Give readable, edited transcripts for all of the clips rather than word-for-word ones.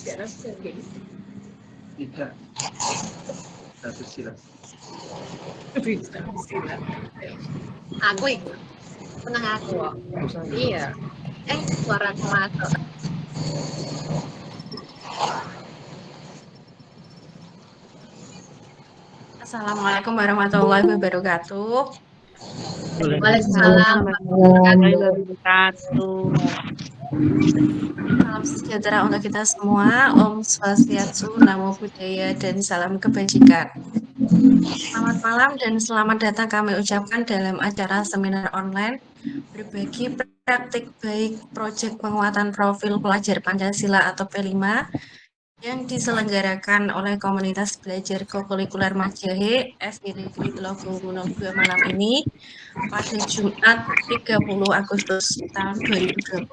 Tidak. Satu silat. Aku ikut. Senang aku kok. Iya. Suara aku masuk. Assalamualaikum warahmatullahi wabarakatuh. Waalaikumsalam. warahmatullahi wabarakatuh. Salam sejahtera untuk kita semua. Om Swastiastu, Namo Buddhaya, dan salam kebajikan. Selamat malam dan selamat datang kami ucapkan dalam acara seminar online berbagi praktik baik proyek penguatan profil pelajar Pancasila atau P5 yang diselenggarakan oleh komunitas belajar kokurikuler Majahe SD Negeri Telogomungo 2 malam ini pada Jumat 30 Agustus tahun 2024.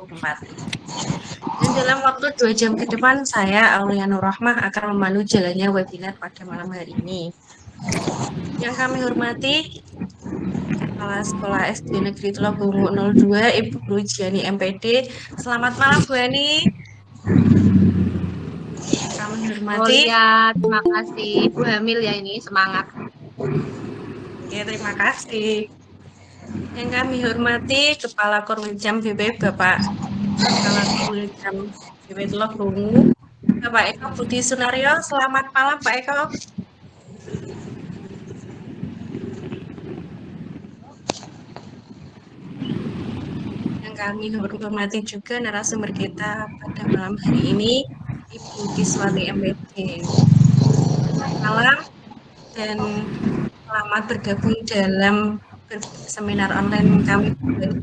Dan dalam waktu 2 jam ke depan, saya Aulia Nur Rahmah akan memandu jalannya webinar pada malam hari ini. Yang kami hormati, Kepala Sekolah SD Negeri Telogomungo 02, Ibu Guru Jiani MPD. Selamat malam, Bu Ani. Yang kami hormati, Terima kasih. Bu Hamil ya ini, semangat. ya, terima kasih. Yang kami hormati, Kepala Korwinjam BB, Bapak Kepala Korwinjam BB Telogomungo, Bapak Eko Budi Sunaryo. Selamat malam, Pak Eko. Yang kami hormati juga narasumber kita pada malam hari ini, Ibu Kiswati MPD. Selamat malam dan selamat bergabung dalam seminar online kami yang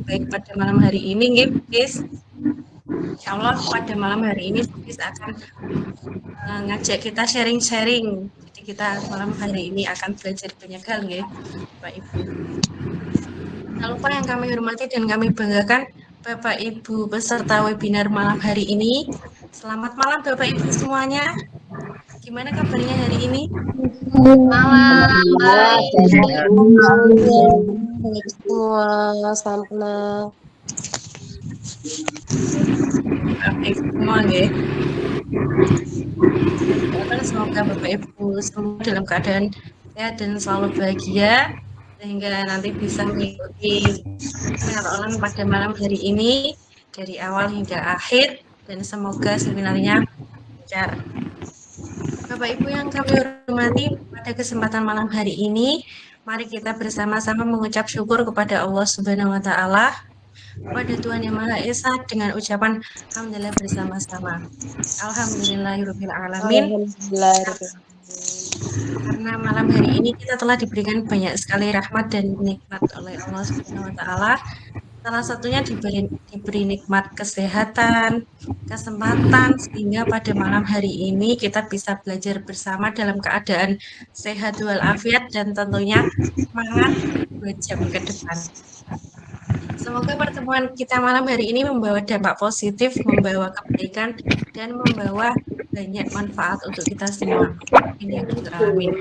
baik pada malam hari ini, Bu Kis. Insya Allah pada malam hari ini Bu Kis akan ngajak kita sharing-sharing. Jadi kita malam hari ini akan belajar banyak hal, ya, Bapak Ibu. Tak lupa yang kami hormati dan kami banggakan Bapak Ibu peserta webinar malam hari ini. Selamat malam Bapak Ibu semuanya. Gimana kabarnya hari ini? Malam. Baik. Salam kenal. Baik semua, ya. Doakan semoga Bapak Ibu semua dalam keadaan sehat dan selalu bahagia sehingga nanti bisa mengikuti seminar online pada malam hari ini dari awal hingga akhir dan semoga seminarnya lancar. Bapak Ibu yang kami hormati, pada kesempatan malam hari ini mari kita bersama-sama mengucap syukur kepada Allah Subhanahu wa taala, kepada Tuhan Yang Maha Esa dengan ucapan alhamdulillah bersama-sama. Alhamdulillahirabbil alamin. Karena malam hari ini kita telah diberikan banyak sekali rahmat dan nikmat oleh Allah Subhanahu wa taala. Salah satunya diberi nikmat kesehatan, kesempatan sehingga pada malam hari ini kita bisa belajar bersama dalam keadaan sehat walafiat dan tentunya semangat 2 jam ke depan. Semoga pertemuan kita malam hari ini membawa dampak positif, membawa kebaikan, dan membawa banyak manfaat untuk kita semua. Amin ya rabbal alamin.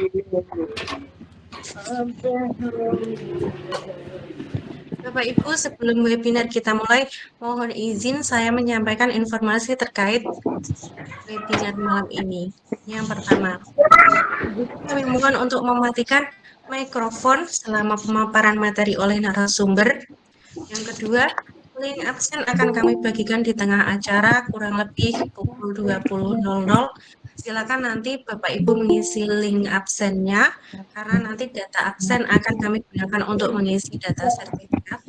Bapak Ibu, sebelum webinar kita mulai, mohon izin saya menyampaikan informasi terkait webinar malam ini. Yang pertama, kami mohon untuk mematikan mikrofon selama pemaparan materi oleh narasumber. Yang kedua, link absen akan kami bagikan di tengah acara kurang lebih pukul 20.00. Silakan nanti Bapak Ibu mengisi link absennya karena nanti data absen akan kami gunakan untuk mengisi data sertifikat.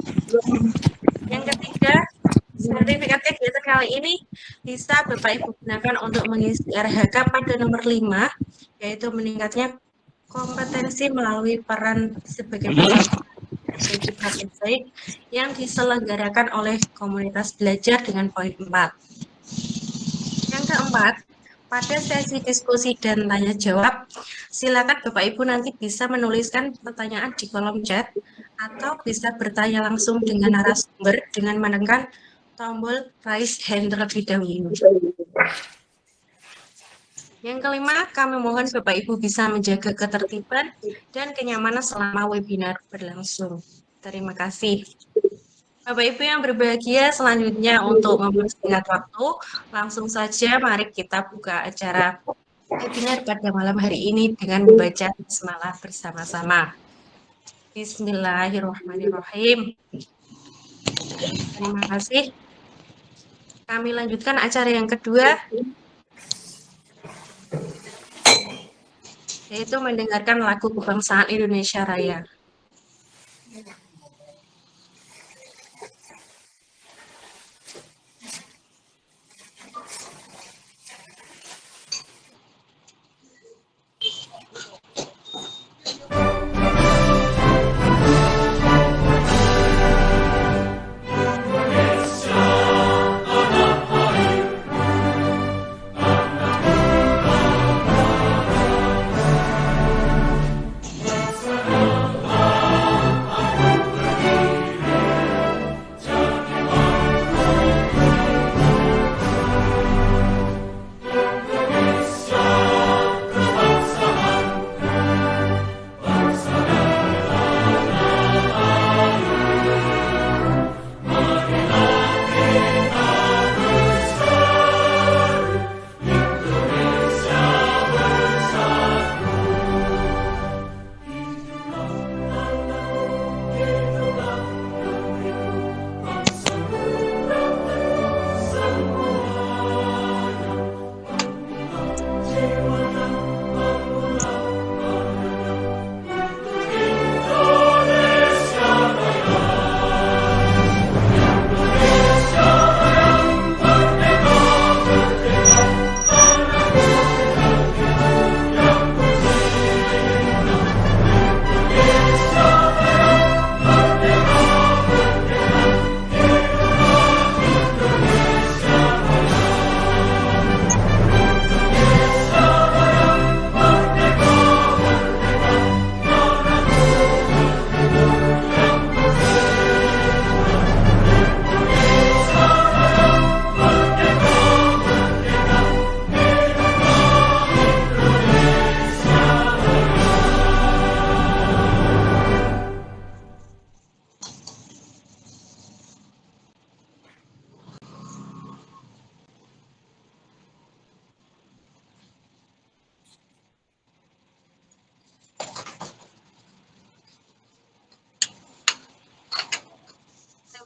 Yang ketiga, sertifikat kegiatan kali ini bisa Bapak Ibu gunakan untuk mengisi RHK pada nomor 5, yaitu meningkatnya kompetensi melalui peran sebagai peserta strategi praktik baik yang diselenggarakan oleh komunitas belajar dengan poin 4. Yang keempat, pada sesi diskusi dan tanya jawab, silakan Bapak Ibu nanti bisa menuliskan pertanyaan di kolom chat atau bisa bertanya langsung dengan narasumber dengan menekan tombol raise hand terlebih dahulu. Yang kelima, kami mohon Bapak Ibu bisa menjaga ketertiban dan kenyamanan selama webinar berlangsung. Terima kasih. Bapak Ibu yang berbahagia, selanjutnya untuk mempersingkat waktu, langsung saja mari kita buka acara webinar pada malam hari ini dengan membaca basmalah bersama-sama. Bismillahirrahmanirrahim. Terima kasih. Kami lanjutkan acara yang kedua, yaitu mendengarkan lagu kebangsaan Indonesia Raya.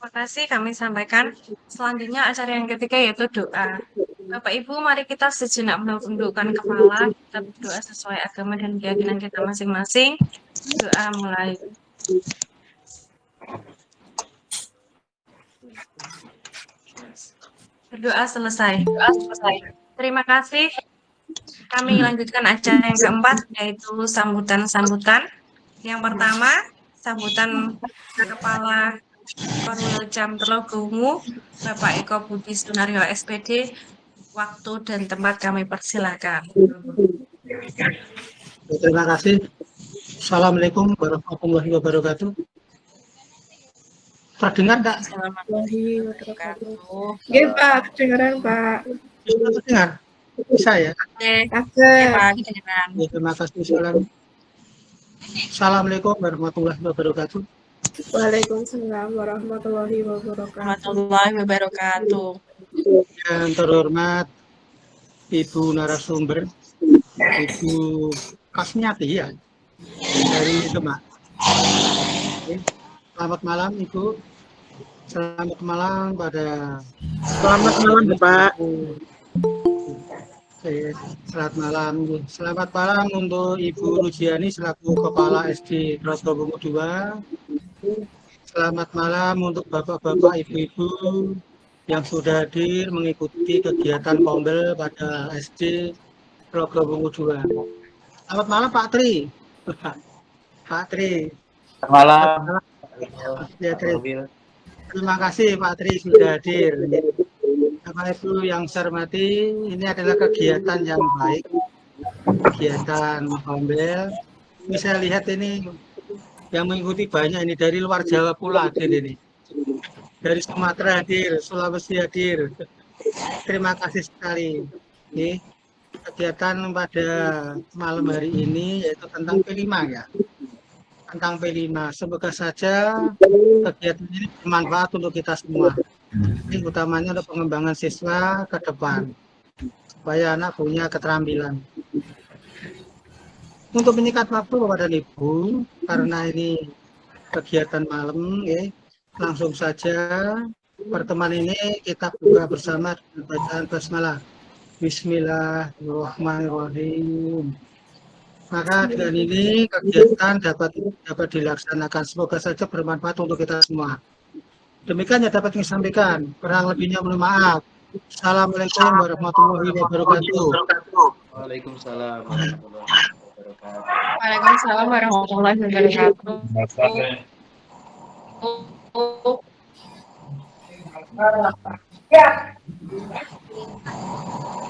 Terima kasih kami sampaikan. Selanjutnya acara yang ketiga yaitu doa. Bapak Ibu, mari kita sejenak menundukkan kepala, kita berdoa sesuai agama dan keyakinan kita masing-masing. Doa mulai. Berdoa selesai. Terima kasih. Kami lanjutkan acara yang keempat, yaitu sambutan-sambutan. Yang pertama, sambutan Kepala Korwil Jam Telogomu, Bapak Eko Budi Sunaryo SPD. Waktu dan tempat kami persilakan. Terima kasih. Assalamualaikum warahmatullahi wabarakatuh. Terdengar nggak? Warahmatullahi wabarakatuh. Oke Pak, kedengeran Pak. Terdengar? Bisa ya? Oke, Oke. Pak, kedengeran. Ya, terima kasih. Assalamualaikum warahmatullahi wabarakatuh. Waalaikumsalam warahmatullahi wabarakatuh. Warahmatullahi wabarakatuh. Yang terhormat Ibu narasumber, Ibu Kasmiati ya, dari Demak. Oke. Selamat malam Ibu. Selamat malam pada. Selamat malam Bapak. Selamat malam. Selamat malam untuk Ibu Rujiani selaku Kepala SD Trotobomu 2. Selamat malam untuk Bapak-bapak, Ibu-ibu yang sudah hadir mengikuti kegiatan Pombel pada SD Trotobomu 2. Selamat malam Pak Tri. Pak Tri. Selamat malam. Ya, Tri. Terima kasih Pak Tri sudah hadir. Bapak Ibu yang saya hormati, ini adalah kegiatan yang baik, kegiatan Pombel. Ini saya lihat ini yang mengikuti banyak ini dari luar Jawa pula hadir ini. Dari Sumatera hadir, Sulawesi hadir. Terima kasih sekali. Ini kegiatan pada malam hari ini yaitu tentang P5 ya. tentang P5. Semoga saja kegiatan ini bermanfaat untuk kita semua. Ini utamanya untuk pengembangan siswa ke depan, supaya anak punya keterampilan. Untuk menyikat waktu Bapak dan Ibu, karena ini kegiatan malam, ya, langsung saja pertemuan ini kita buka bersama dengan bacaan basmalah. Bismillahirrahmanirrahim. Maka dengan ini kegiatan dapat dilaksanakan. Semoga saja bermanfaat untuk kita semua. Demikian yang dapat kami sampaikan. Kurang lebihnya mohon maaf. Assalamualaikum warahmatullahi wabarakatuh. Waalaikumsalam warahmatullahi wabarakatuh. Waalaikumsalam warahmatullahi wabarakatuh.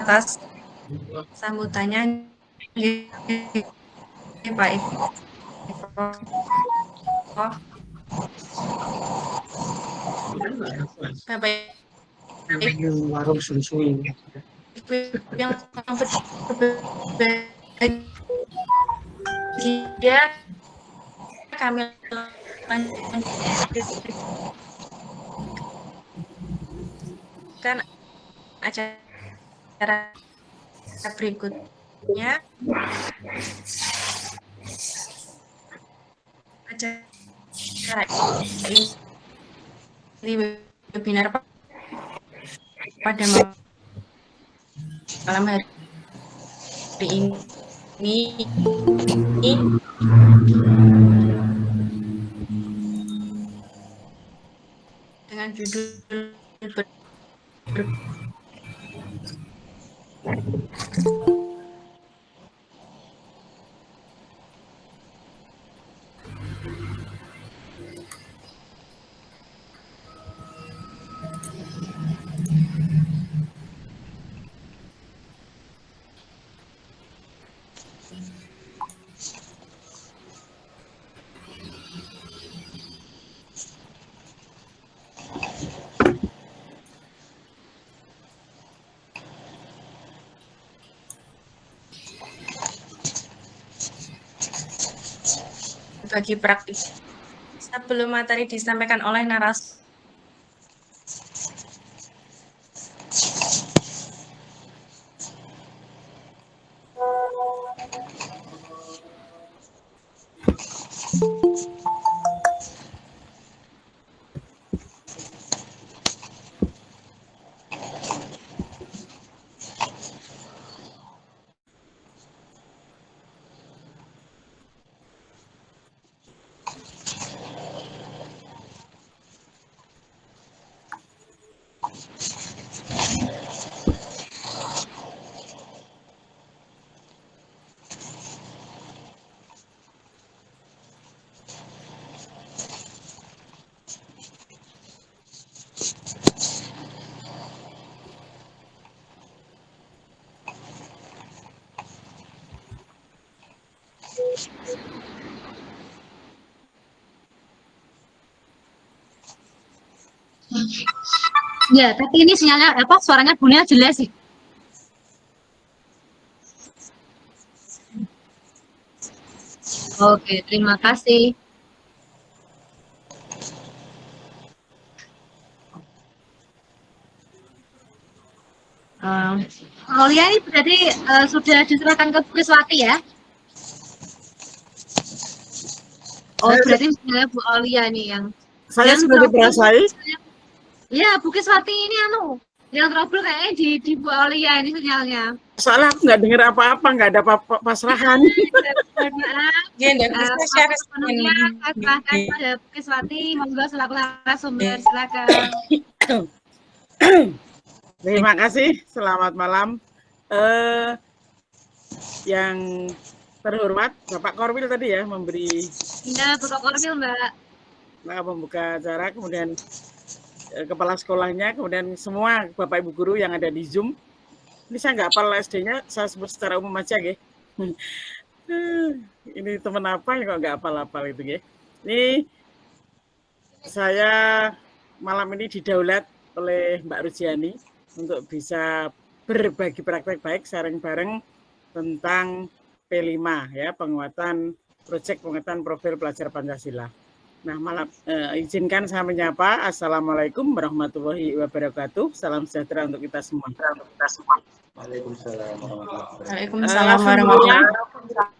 Atas sambutannya Pak Ibu. Bapak Warung susu ini. Ibu yang dia kami lanjutkan acara berikutnya, acara ini webinar pada malam hari ini dengan judul bagi praktis. Sebelum materi disampaikan oleh narasumber, Ya, tapi ini sinyalnya suaranya bunyinya jelas sih. Oke, terima kasih. Aulia ini berarti sudah diserahkan ke Bu Kriswati ya? Oh, berarti misalnya Bu Aulia nih yang Sudah diperasai. Ya, Bu Kriswati ini yang trouble kayaknya di Bu Aulia ini sinyalnya. Soalnya aku nggak dengar apa-apa, nggak ada pasrahan. Pasrahkan pada Bu Kriswati, monggo selaku narasumber, silakan. Terima kasih, selamat malam. Yang terhormat Bapak Korwil tadi ya memberi. Ya, Bapak Korwil, Mbak. Nah, membuka acara, kemudian kepala sekolahnya, kemudian semua Bapak Ibu guru yang ada di Zoom. Ini saya nggak hafal SD-nya, saya sebut secara umum aja, ya. Ini teman apa yang kok nggak hafal-hafal itu, ya. Ini saya malam ini didaulat oleh Mbak Rujiani untuk bisa berbagi praktek baik sharing bareng tentang P5 ya, penguatan proyek pengetan profil pelajar Pancasila. Nah, malam izinkan saya menyapa. Assalamualaikum warahmatullahi wabarakatuh. Salam sejahtera untuk kita semua. Waalaikumsalam warahmatullahi wabarakatuh. Waalaikumsalam warahmatullahi wabarakatuh.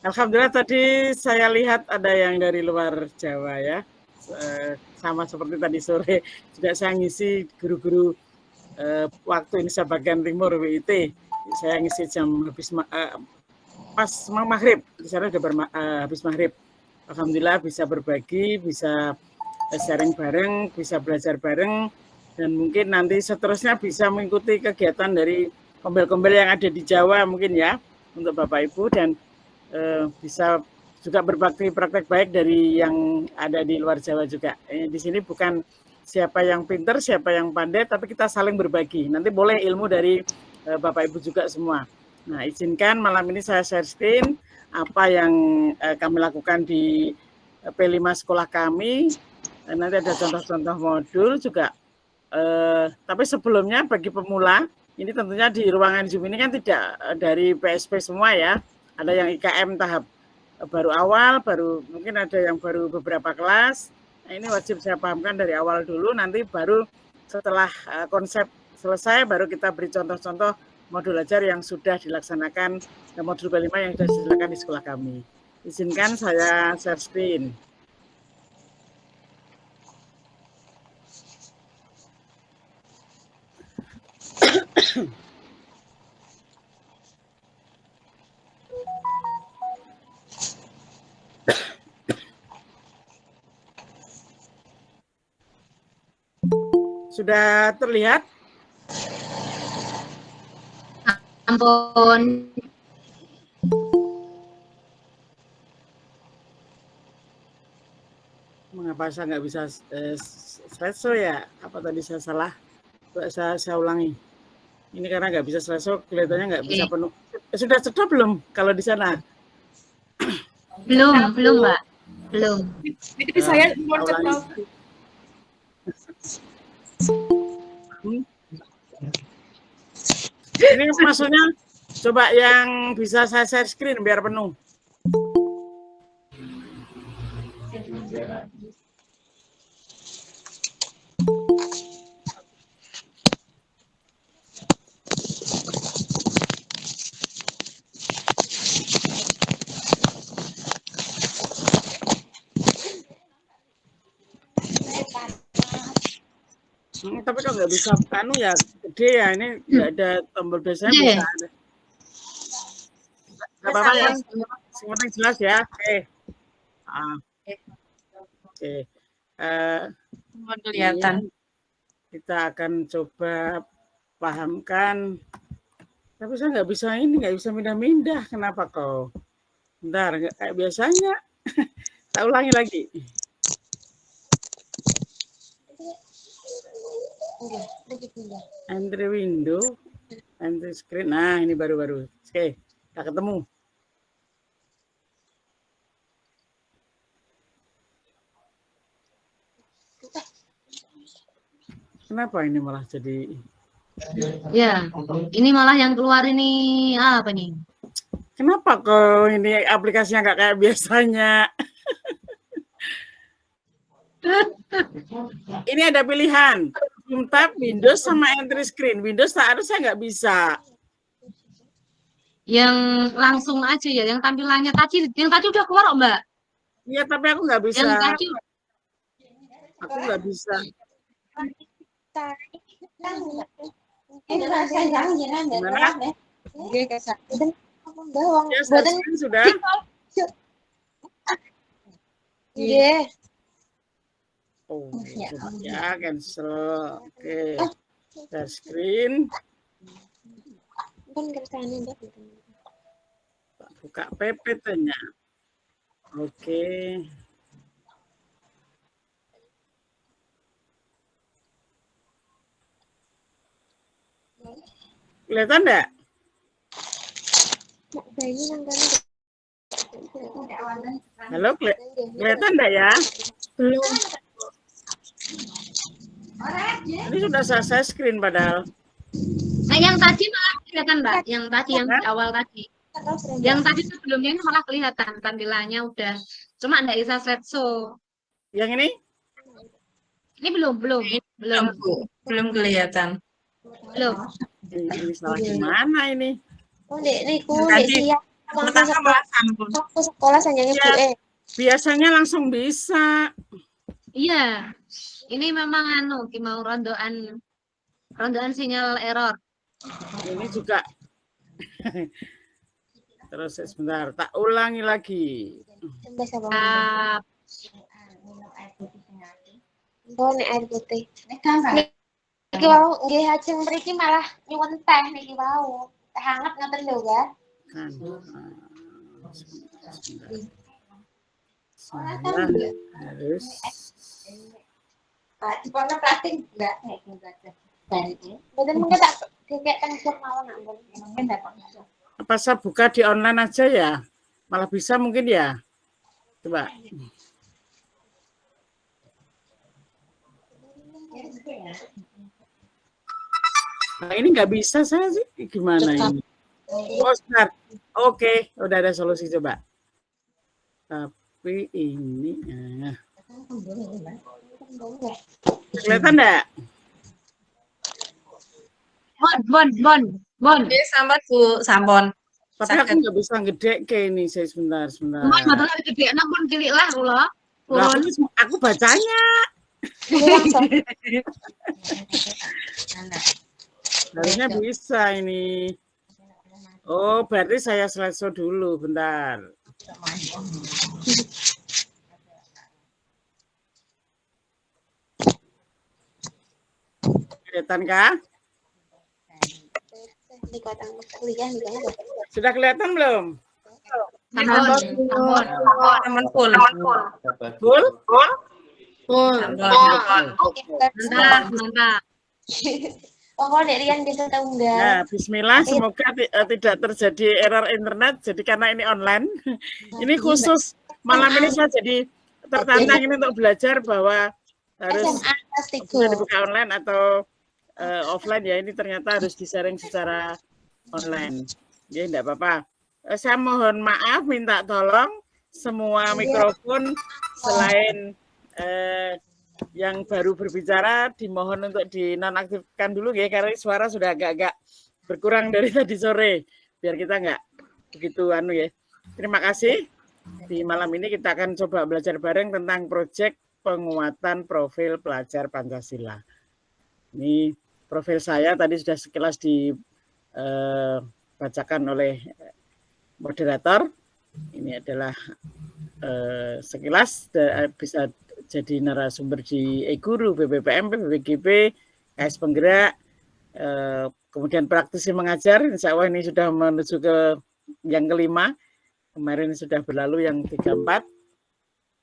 Alhamdulillah tadi saya lihat ada yang dari luar Jawa ya. Sama seperti tadi sore juga saya ngisi guru-guru waktu Indonesia bagian timur WIT. Saya ngisi jam habis pas maghrib. Di sana udah habis maghrib. Alhamdulillah bisa berbagi, bisa sharing bareng, bisa belajar bareng, dan mungkin nanti seterusnya bisa mengikuti kegiatan dari kombel-kombel yang ada di Jawa mungkin ya untuk Bapak Ibu, dan bisa juga berbakti praktek baik dari yang ada di luar Jawa juga. Di sini bukan siapa yang pinter, siapa yang pandai, tapi kita saling berbagi. Nanti boleh ilmu dari Bapak Ibu juga semua. Nah, izinkan malam ini saya share screen apa yang kami lakukan di P5 sekolah kami. Nanti ada contoh-contoh modul juga. Tapi sebelumnya bagi pemula, ini tentunya di ruangan Zoom ini kan tidak dari PSP semua ya. Ada yang IKM tahap baru awal, mungkin ada yang baru beberapa kelas. Nah, ini wajib saya pahamkan dari awal dulu, nanti baru setelah konsep selesai baru kita beri contoh-contoh modul ajar yang sudah dilaksanakan, modul P5 yang sudah dilaksanakan di sekolah kami. Izinkan saya share screen. Sudah terlihat? Ampun. Mengapa saya nggak bisa slideshow ya? Apa tadi saya salah? Saya ulangi. Ini karena nggak bisa slideshow, kelihatannya nggak bisa penuh. Sudah cedok belum kalau di sana? Belum, Mbak. Belum. Jadi saya mau cedok. Ini maksudnya coba yang bisa saya share screen biar penuh. Tapi kalau nggak bisa ya gede ya, ini nggak ada tombol, biasanya bisa ada. Nggak apa-apa ya, yang penting jelas ya. Oke. Kelihatan. Kita akan coba pahamkan. Tapi saya nggak bisa pindah-pindah. Kenapa kau? Bentar, nggak kayak biasanya. Kita ulangi lagi. Entry window, entry screen. Nah, ini baru-baru. Oke, kita ketemu. Kenapa ini malah jadi? Ya, ini malah yang keluar ini apa nih? Kenapa kok ini aplikasinya nggak kayak biasanya? Ini ada pilihan. Tab Windows sama entry screen. Windows harusnya nggak bisa. Yang langsung aja ya, yang tampilannya tadi udah keluar, Mbak. Iya, tapi aku nggak bisa. Yang tadi Aku nggak bisa. Gimana? Ya, screen sudah. Iya. Oh, coba ya, cancel. Oke. Share screen. Buka PPT-nya. Oke. Kelihatan enggak? Halo, kelihatan enggak ya? Belum. Ini sudah saya screen padahal. Nah, yang tadi malah kelihatan, Mbak. Yang tadi yang di awal tadi. Yang tadi sebelumnya ini malah kelihatan tampilannya udah, cuma nggak bisa slideshow. Yang ini? Ini belum. Belum, Bu. Belum kelihatan. Belum. Ini salah gimana ini? Oh, Dek, niku Tadi Dek pertama malah sambung. waktu sekolah sanjanya Ya. Bu Biasanya langsung bisa. Iya. Ini memang ki mau rondoan sinyal error. Ini juga. Terus sebentar, tak ulangi lagi. Coba sama. Ah, Oh, nek air putih. Niki wau nggih ajeng mriki malah nyuwun teh niki wau. Teh hangat ngoten lho, Ga. Kan. Saya harus Pak, dipono plastik enggak Mboten mungkin tak dikek teng jok mawon nak mungkin dapat. apa saya buka di online aja ya? Malah bisa mungkin ya. Coba. Nah, ini nggak bisa saya sih. Gimana ini? Oh, start. Oke, udah ada solusi coba. Tapi ini kelihatan enggak? Bon. Oke, sambat Bu, sampon. Tapi aku nggak bisa gede ke ini saya sebentar. Bon betul gede enak pun cilik lah kula. Lah, Purun. aku bacanya. Harusnya bisa ini. Oh, berarti saya slideshow dulu, bentar. Kelihatan kah? Di kota kuliah nih kan. Sudah kelihatan belum? Sampun. Teman full. Full? Mantap. Pokoknya Dek Rian bisa tahu enggak? Nah, bismillah, semoga tidak terjadi error internet. Jadi karena ini online, ini khusus malam ini saya jadi tertantang ini untuk belajar bahwa harus SMA kelas bisa 3. dibuka online atau offline ya. Ini ternyata harus disaring secara online. Ya, enggak apa-apa. Saya mohon maaf, minta tolong semua mikrofon selain yang baru berbicara dimohon untuk dinonaktifkan dulu ya, karena suara sudah agak-agak berkurang dari tadi sore, biar kita nggak begitu anu ya. Terima kasih. Di malam ini kita akan coba belajar bareng tentang proyek penguatan profil pelajar Pancasila. Ini profil saya tadi sudah sekilas dibacakan oleh moderator. Ini adalah sekilas bisa jadi narasumber di e-guru, BPPM, BPGP, KS Penggerak, kemudian praktisi mengajar. Insya Allah ini sudah menuju ke yang kelima. Kemarin sudah berlalu yang 34,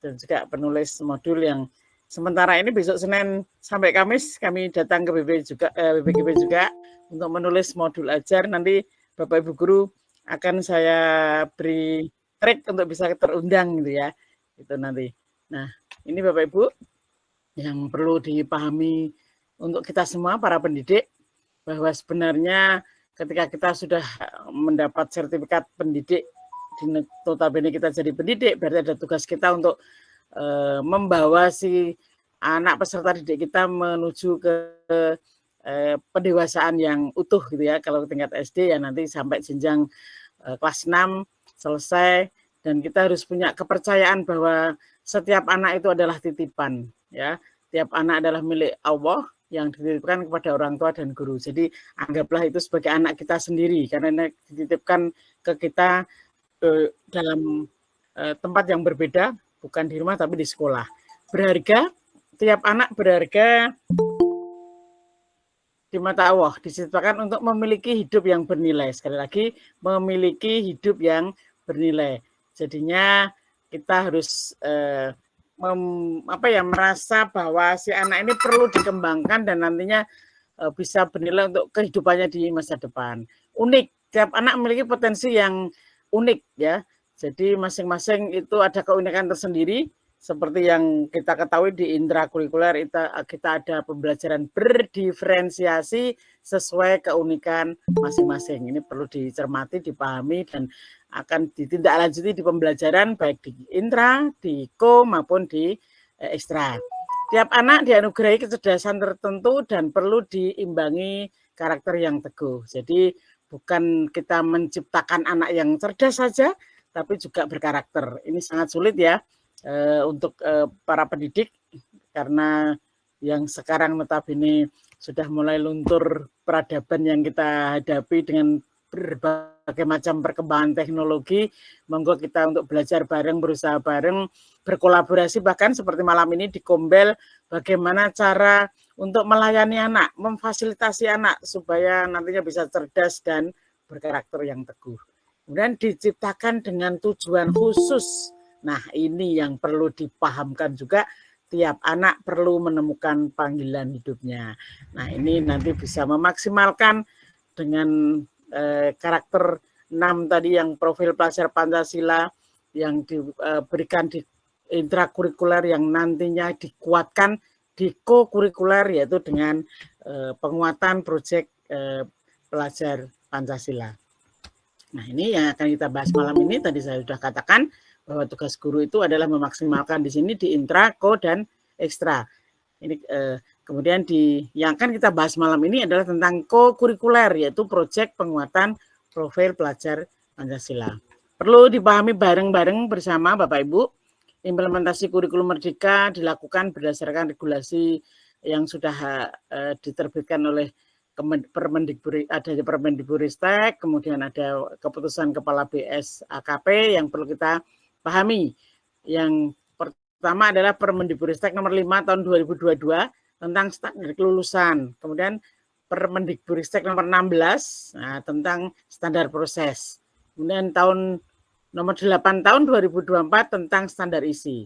dan juga penulis modul yang sementara ini besok Senin sampai Kamis kami datang ke BPGP juga untuk menulis modul ajar. Nanti Bapak Ibu Guru akan saya beri trik untuk bisa terundang gitu ya. Itu nanti. Nah, ini Bapak Ibu yang perlu dipahami untuk kita semua para pendidik, bahwa sebenarnya ketika kita sudah mendapat sertifikat pendidik, notabene kita jadi pendidik, berarti ada tugas kita untuk membawa si anak peserta didik kita menuju ke pendewasaan yang utuh gitu ya. Kalau tingkat SD ya nanti sampai jenjang kelas 6 selesai, dan kita harus punya kepercayaan bahwa setiap anak itu adalah titipan ya. Tiap anak adalah milik Allah yang dititipkan kepada orang tua dan guru. Jadi anggaplah itu sebagai anak kita sendiri karena dititipkan ke kita dalam tempat yang berbeda, bukan di rumah tapi di sekolah. Berharga, tiap anak berharga di mata Allah, diciptakan untuk memiliki hidup yang bernilai. Sekali lagi, memiliki hidup yang bernilai. Jadinya kita harus merasa bahwa si anak ini perlu dikembangkan dan nantinya bisa bernilai untuk kehidupannya di masa depan. Unik, tiap anak memiliki potensi yang unik ya. Jadi masing-masing itu ada keunikan tersendiri. Seperti yang kita ketahui di intrakurikuler kita ada pembelajaran berdiferensiasi sesuai keunikan masing-masing. Ini perlu dicermati, dipahami, dan akan ditindaklanjuti di pembelajaran baik di intra, di ko maupun di ekstra. Tiap anak dianugerahi kecerdasan tertentu dan perlu diimbangi karakter yang teguh. Jadi bukan kita menciptakan anak yang cerdas saja, tapi juga berkarakter. Ini sangat sulit ya untuk para pendidik, karena yang sekarang notabene sudah mulai luntur peradaban yang kita hadapi dengan berbagai macam perkembangan teknologi. Monggo kita untuk belajar bareng, berusaha bareng, berkolaborasi, bahkan seperti malam ini di Kombel, bagaimana cara untuk melayani anak, memfasilitasi anak supaya nantinya bisa cerdas dan berkarakter yang teguh. Kemudian diciptakan dengan tujuan khusus. Nah, ini yang perlu dipahamkan juga, tiap anak perlu menemukan panggilan hidupnya. Nah, ini nanti bisa memaksimalkan dengan karakter 6 tadi yang profil pelajar Pancasila yang diberikan di intrakurikuler yang nantinya dikuatkan di ko-kurikuler, yaitu dengan penguatan proyek pelajar Pancasila. Nah, ini yang akan kita bahas malam ini. Tadi saya sudah katakan bahwa tugas guru itu adalah memaksimalkan di sini di intra, ko, dan ekstra. Ini kemudian yang akan kita bahas malam ini adalah tentang ko-kurikuler, yaitu proyek penguatan profil pelajar Pancasila. Perlu dipahami bareng-bareng bersama Bapak Ibu, implementasi kurikulum merdeka dilakukan berdasarkan regulasi yang sudah diterbitkan oleh Permendikbudristek, kemudian ada keputusan Kepala BS AKP yang perlu kita pahami. Yang pertama adalah Permendikbudristek nomor 5 tahun 2022 tentang standar kelulusan. Kemudian Permendikbudristek nomor 16 tentang standar proses. Kemudian nomor 8 tahun 2024 tentang standar isi.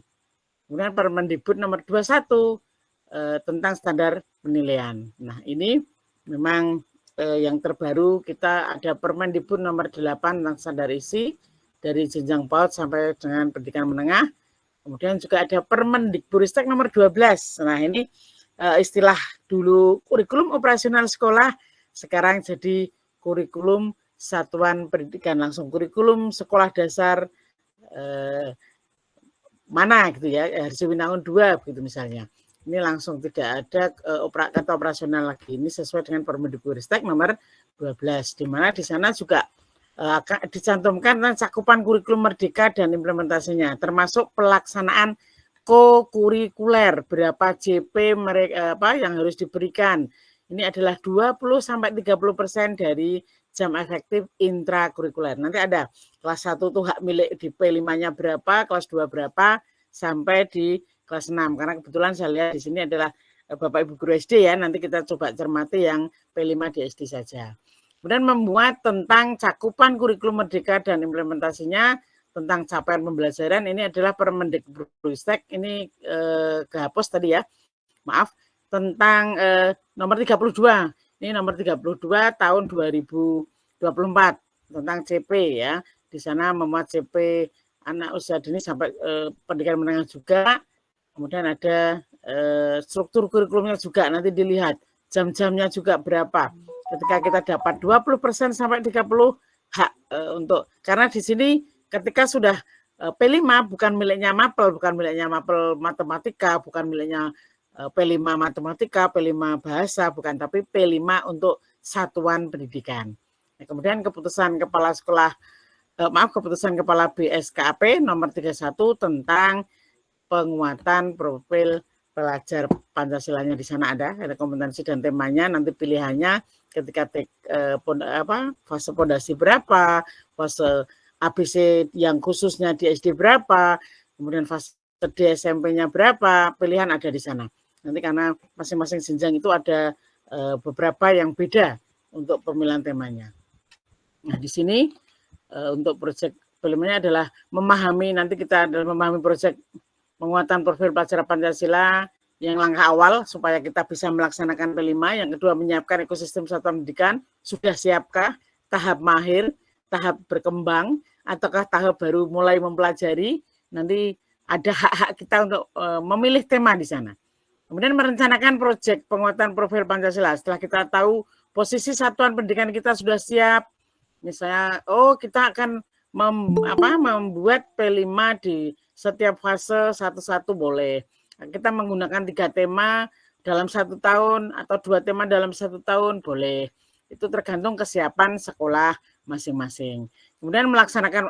Kemudian Permendikbud nomor 21 tentang standar penilaian. Nah, ini memang yang terbaru, kita ada Permendikbud nomor 8 tentang standar isi dari jenjang PAUD sampai dengan pendidikan menengah. Kemudian juga ada Permendikbudristek nomor 12. Nah, ini istilah dulu kurikulum operasional sekolah, sekarang jadi kurikulum satuan pendidikan langsung, kurikulum sekolah dasar mana gitu ya, Harsiwinangun 2 begitu misalnya. Ini langsung tidak ada kata operasional lagi. Ini sesuai dengan Permendikbudristek nomor 12, di mana di sana juga akan dicantumkan tentang cakupan kurikulum merdeka dan implementasinya, termasuk pelaksanaan ko-kurikuler, berapa JP mereka yang harus diberikan. Ini adalah 20-30% dari jam efektif intrakurikuler. Nanti ada kelas 1 tuh hak milik di P5-nya berapa, kelas 2 berapa, sampai di kelas 6. Karena kebetulan saya lihat di sini adalah Bapak Ibu guru SD ya, nanti kita coba cermati yang P5 di SD saja. Kemudian membuat tentang cakupan kurikulum merdeka dan implementasinya, tentang capaian pembelajaran. Ini adalah Permendikbudristek, ini kehapus tadi ya, maaf, tentang nomor 32. Ini nomor 32 tahun 2024 tentang CP ya. Di sana memuat CP anak usia dini sampai pendidikan menengah juga. Kemudian ada struktur kurikulumnya juga, nanti dilihat jam-jamnya juga berapa. Ketika kita dapat 20% sampai 30 hak untuk, karena di sini ketika sudah P5 bukan miliknya Mapel, bukan miliknya Mapel Matematika, bukan miliknya P5 Matematika, P5 Bahasa, bukan, tapi P5 untuk satuan pendidikan. Nah, kemudian keputusan Kepala Sekolah, keputusan Kepala BSKP nomor 31 tentang penguatan profil pelajar Pancasilanya. Di sana ada kompetensi dan temanya, nanti pilihannya ketika fase pondasi berapa, fase ABC yang khususnya di SD berapa, kemudian fase di SMP-nya berapa, pilihan ada di sana. Nanti karena masing-masing jenjang itu ada beberapa yang beda untuk pemilihan temanya. Nah, di sini untuk proyek filmnya adalah memahami, nanti kita adalah memahami proyek penguatan profil pelajar Pancasila yang langkah awal supaya kita bisa melaksanakan P5. Yang kedua, menyiapkan ekosistem satuan pendidikan. Sudah siapkah tahap mahir, tahap berkembang, ataukah tahap baru mulai mempelajari? Nanti ada hak-hak kita untuk memilih tema di sana. Kemudian merencanakan proyek penguatan profil Pancasila. Setelah kita tahu posisi satuan pendidikan kita sudah siap, misalnya, kita akan membuat P5 di setiap fase satu-satu boleh. Kita menggunakan 3 tema dalam 1 tahun atau 2 tema dalam 1 tahun boleh. Itu tergantung kesiapan sekolah masing-masing. Kemudian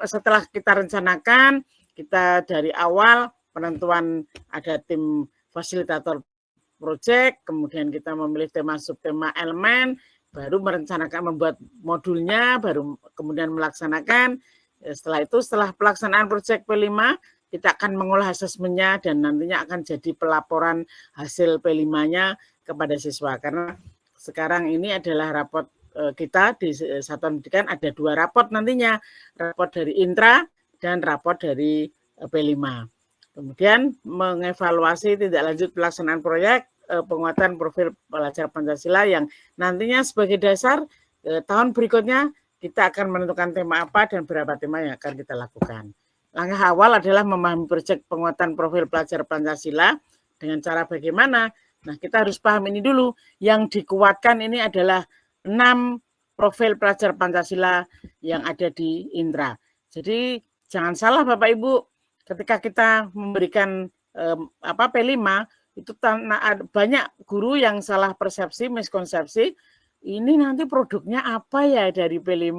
setelah kita rencanakan, kita dari awal penentuan ada tim fasilitator proyek, kemudian kita memilih tema, subtema, elemen, baru merencanakan membuat modulnya, baru kemudian melaksanakan. Setelah itu, setelah pelaksanaan proyek P5, kita akan mengolah asesmennya dan nantinya akan jadi pelaporan hasil P5-nya kepada siswa. Karena sekarang ini adalah rapot kita di Satuan Pendidikan, ada 2 rapot nantinya, rapot dari Intra dan rapot dari P5. Kemudian mengevaluasi tindak lanjut pelaksanaan proyek penguatan profil pelajar Pancasila yang nantinya sebagai dasar tahun berikutnya kita akan menentukan tema apa dan berapa tema yang akan kita lakukan. Langkah awal adalah memahami proyek penguatan profil pelajar Pancasila dengan cara bagaimana. Nah, kita harus paham ini dulu. Yang dikuatkan ini adalah 6 profil pelajar Pancasila yang ada di Intra. Jadi jangan salah Bapak Ibu, ketika kita memberikan P5 itu banyak guru yang salah persepsi, miskonsepsi. Ini nanti produknya apa ya dari P5?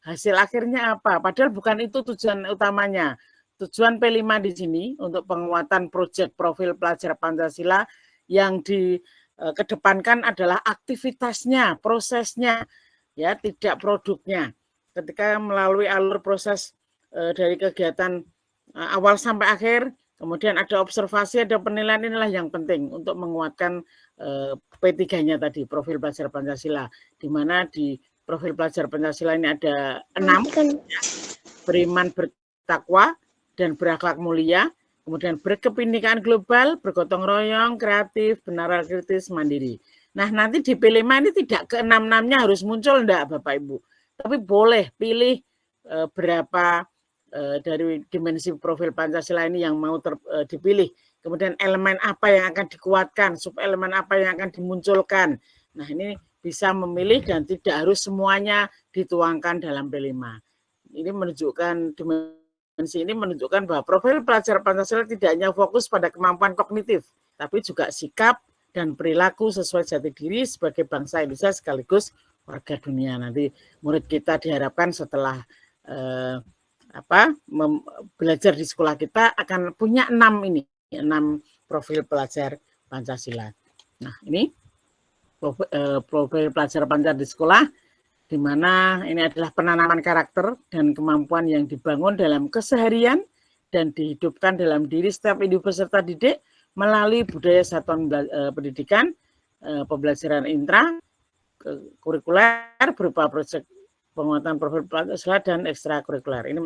Hasil akhirnya apa? Padahal bukan itu tujuan utamanya. Tujuan P5 di sini untuk penguatan proyek profil pelajar Pancasila yang dikedepankan adalah aktivitasnya, prosesnya, ya, tidak produknya. Ketika melalui alur proses dari kegiatan awal sampai akhir, kemudian ada observasi, ada penilaian, inilah yang penting untuk menguatkan P3-nya tadi, profil pelajar Pancasila, di mana di profil pelajar Pancasila ini ada 6, beriman, bertakwa, dan berakhlak mulia, kemudian berkebinekaan global, bergotong royong, kreatif, benaral, kritis, mandiri. Nah, nanti di P5 ini tidak ke 6-6-nya harus muncul, enggak Bapak Ibu, tapi boleh pilih berapa dari dimensi profil Pancasila ini yang mau dipilih. Kemudian elemen apa yang akan dikuatkan, subelemen apa yang akan dimunculkan. Nah, ini bisa memilih dan tidak harus semuanya dituangkan dalam P5. Ini menunjukkan dimensi ini menunjukkan bahwa profil pelajar Pancasila tidak hanya fokus pada kemampuan kognitif, tapi juga sikap dan perilaku sesuai jati diri sebagai bangsa Indonesia sekaligus warga dunia. Nanti murid kita diharapkan setelah belajar di sekolah kita akan punya 6 profil pelajar Pancasila. Nah, ini profil pelajar Pancasila di sekolah, di mana ini adalah penanaman karakter dan kemampuan yang dibangun dalam keseharian dan dihidupkan dalam diri setiap individu peserta didik melalui budaya satuan pendidikan, pembelajaran intra, kurikuler berupa proyek penguatan profil Pancasila dan ekstrakurikuler. Ini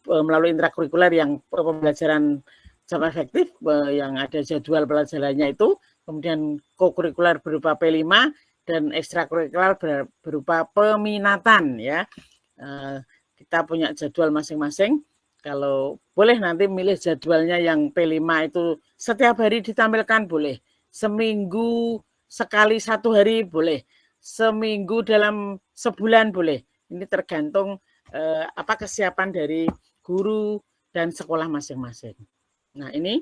melalui intrakurikuler yang pembelajaran jam efektif yang ada jadwal pelajarannya itu, kemudian kokurikuler berupa P5 dan ekstrakurikuler berupa peminatan, ya. Kita punya jadwal masing-masing. Kalau boleh nanti milih jadwalnya yang P5 itu setiap hari ditampilkan boleh, seminggu sekali 1 hari boleh, seminggu dalam sebulan boleh. Ini tergantung kesiapan dari guru dan sekolah masing-masing. Nah, ini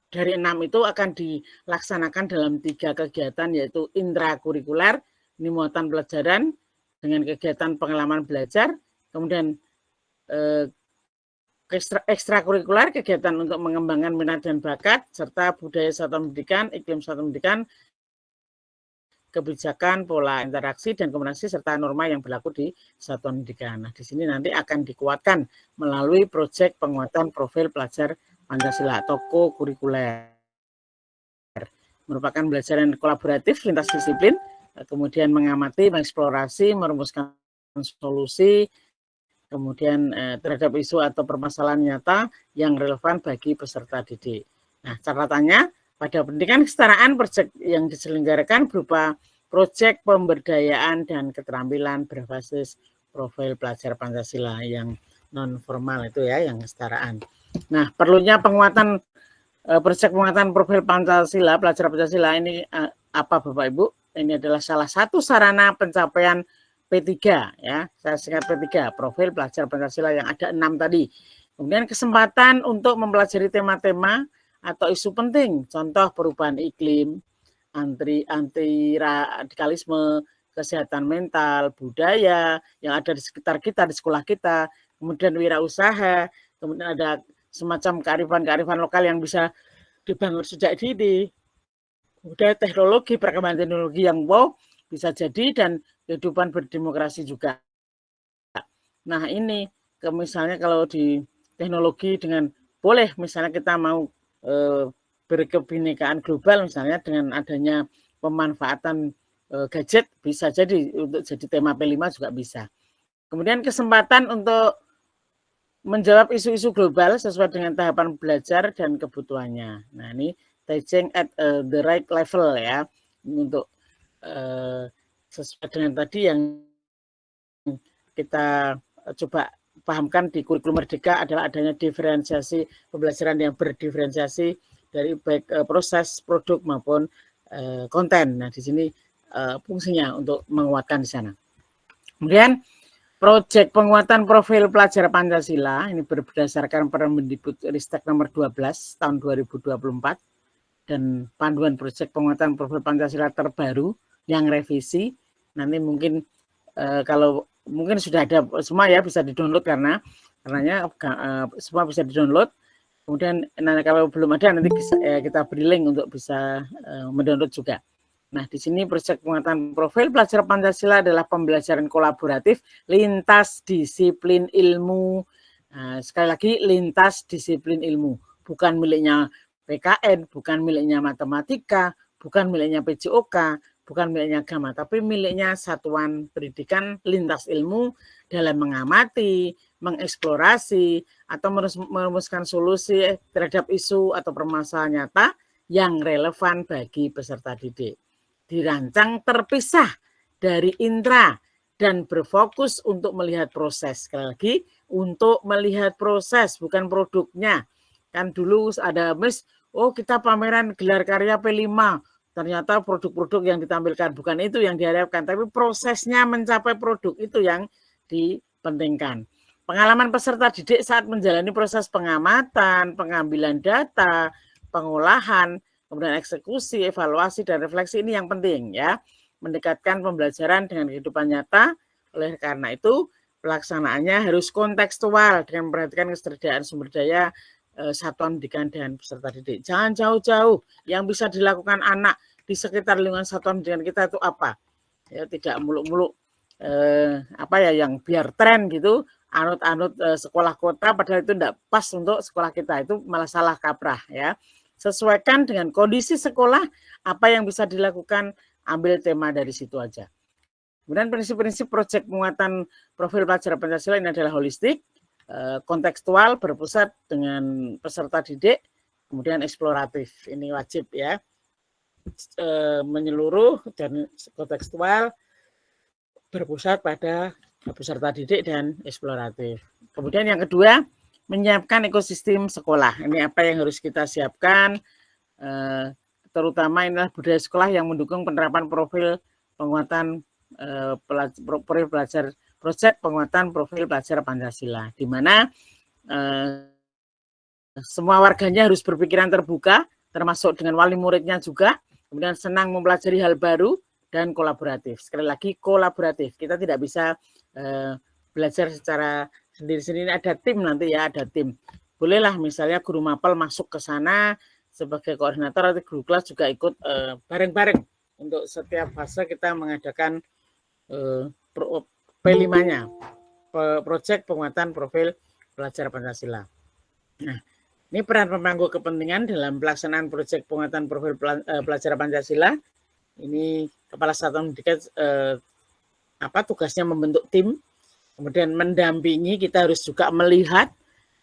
dari 6 itu akan dilaksanakan dalam 3 kegiatan, yaitu intrakurikuler, ini muatan pelajaran dengan kegiatan pengalaman belajar, kemudian ekstrakurikuler, kegiatan untuk mengembangkan minat dan bakat, serta budaya satuan pendidikan, iklim satuan pendidikan, kebijakan, pola interaksi dan komunikasi, serta norma yang berlaku di satuan pendidikan. Nah, di sini nanti akan dikuatkan melalui proyek penguatan profil pelajar Pancasila atau kokurikuler. Merupakan pembelajaran kolaboratif lintas disiplin, kemudian mengamati, mengeksplorasi, merumuskan solusi, kemudian terhadap isu atau permasalahan nyata yang relevan bagi peserta didik. Nah, catatannya, pada pendidikan kesetaraan, proyek yang diselenggarakan berupa proyek pemberdayaan dan keterampilan berbasis profil pelajar Pancasila yang non formal itu, ya, yang kesetaraan. Nah, perlunya penguatan proyek penguatan profil Pancasila, pelajar Pancasila ini apa Bapak Ibu? ini adalah salah satu sarana pencapaian P3 ya. Saya singkat P3, profil pelajar Pancasila yang ada 6 tadi. Kemudian kesempatan untuk mempelajari tema-tema atau isu penting, contoh perubahan iklim, anti radikalisme, kesehatan mental, budaya yang ada di sekitar kita, di sekolah kita, kemudian wirausaha, kemudian ada semacam kearifan-kearifan lokal yang bisa dibangun sejak dini, kemudian teknologi, perkembangan teknologi yang wow bisa jadi, dan kehidupan berdemokrasi juga. Nah ini misalnya kalau di teknologi dengan boleh misalnya kita mau berkebinekaan global misalnya dengan adanya pemanfaatan gadget bisa jadi untuk jadi tema P5 juga bisa. Kemudian kesempatan untuk menjawab isu-isu global sesuai dengan tahapan belajar dan kebutuhannya. Nah ini teaching at the right level ya, untuk sesuai dengan tadi yang kita coba pahamkan di kurikulum Merdeka adalah adanya diferensiasi pembelajaran yang berdiferensiasi dari baik proses, produk maupun konten. Nah di sini fungsinya untuk menguatkan di sana. Kemudian proyek penguatan profil pelajar Pancasila ini berdasarkan Permendikbudristek nomor 12 tahun 2024 dan panduan proyek penguatan profil Pancasila terbaru yang revisi. Nanti mungkin kalau mungkin sudah ada semua ya, bisa di-download karenanya semua bisa di-download. Kemudian kalau belum ada nanti kita beri link untuk bisa mendownload juga. Nah, di sini proyek penguatan profil pelajar Pancasila adalah pembelajaran kolaboratif lintas disiplin ilmu. Nah, sekali lagi lintas disiplin ilmu, bukan miliknya PKN, bukan miliknya matematika, bukan miliknya PJOK, bukan miliknya agama, tapi miliknya satuan pendidikan lintas ilmu dalam mengamati, mengeksplorasi, atau merumuskan solusi terhadap isu atau permasalahan nyata yang relevan bagi peserta didik. Dirancang terpisah dari intra dan berfokus untuk melihat proses. Sekali lagi, untuk melihat proses, bukan produknya. Kan dulu ada kita pameran gelar karya P5, ternyata produk-produk yang ditampilkan bukan itu yang diharapkan, tapi prosesnya mencapai produk itu yang dipentingkan. Pengalaman peserta didik saat menjalani proses pengamatan, pengambilan data, pengolahan, kemudian eksekusi, evaluasi, dan refleksi ini yang penting ya. Mendekatkan pembelajaran dengan kehidupan nyata. Oleh karena itu pelaksanaannya harus kontekstual dengan memperhatikan ketersediaan sumber daya satuan pendidikan dan peserta didik. Jangan jauh-jauh. Yang bisa dilakukan anak di sekitar lingkungan satuan pendidikan kita itu apa? Ya, tidak muluk-muluk yang biar tren gitu, anut-anut sekolah kota, padahal itu tidak pas untuk sekolah kita, itu malah salah kaprah ya. Sesuaikan dengan kondisi sekolah, apa yang bisa dilakukan, ambil tema dari situ aja. Kemudian prinsip-prinsip proyek penguatan profil pelajar Pancasila ini adalah holistik, kontekstual, berpusat dengan peserta didik, kemudian eksploratif. Ini wajib ya, menyeluruh dan kontekstual, berpusat pada peserta didik dan eksploratif. Kemudian yang kedua, menyiapkan ekosistem sekolah. Ini apa yang harus kita siapkan, terutama inilah budaya sekolah yang mendukung penerapan profil penguatan profil pelajar, proyek penguatan profil pelajar Pancasila, di mana semua warganya harus berpikiran terbuka, termasuk dengan wali muridnya juga, kemudian senang mempelajari hal baru dan kolaboratif. Sekali lagi kolaboratif, kita tidak bisa belajar secara sendiri-sendiri, ada tim nanti ya, ada tim. Bolehlah misalnya guru mapel masuk ke sana sebagai koordinator, atau guru kelas juga ikut bareng-bareng. Untuk setiap fase kita mengadakan P5-nya, proyek penguatan profil pelajar Pancasila. Nah, ini peran pemangku kepentingan dalam pelaksanaan proyek penguatan profil pelajar Pancasila. Ini kepala satuan pendidikan tugasnya membentuk tim, kemudian mendampingi. Kita harus juga melihat,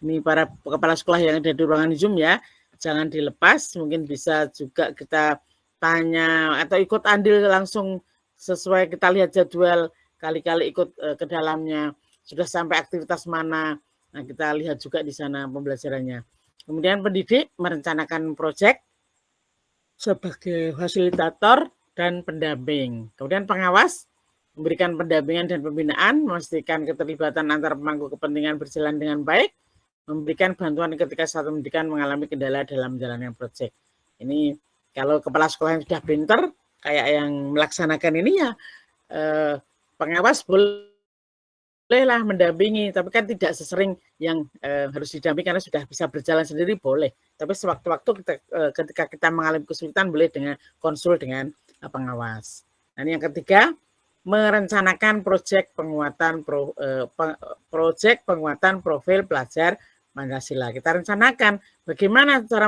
ini para kepala sekolah yang ada di ruangan Zoom ya, jangan dilepas, mungkin bisa juga kita tanya atau ikut andil langsung sesuai, kita lihat jadwal, kali-kali ikut ke dalamnya, sudah sampai aktivitas mana, nah kita lihat juga di sana pembelajarannya. Kemudian pendidik merencanakan proyek sebagai fasilitator dan pendamping. Kemudian pengawas memberikan pendampingan dan pembinaan, memastikan keterlibatan antar pemangku kepentingan berjalan dengan baik, memberikan bantuan ketika satu pendidikan mengalami kendala dalam menjalankan proyek. Ini kalau kepala sekolah yang sudah pinter, kayak yang melaksanakan ini ya, pengawas bolehlah mendampingi, tapi kan tidak sesering yang harus didampingi karena sudah bisa berjalan sendiri boleh. Tapi sewaktu-waktu ketika kita mengalami kesulitan boleh dengan konsul dengan pengawas. Nah, ini yang ketiga, merencanakan proyek penguatan profil pelajar Pancasila. Kita rencanakan bagaimana cara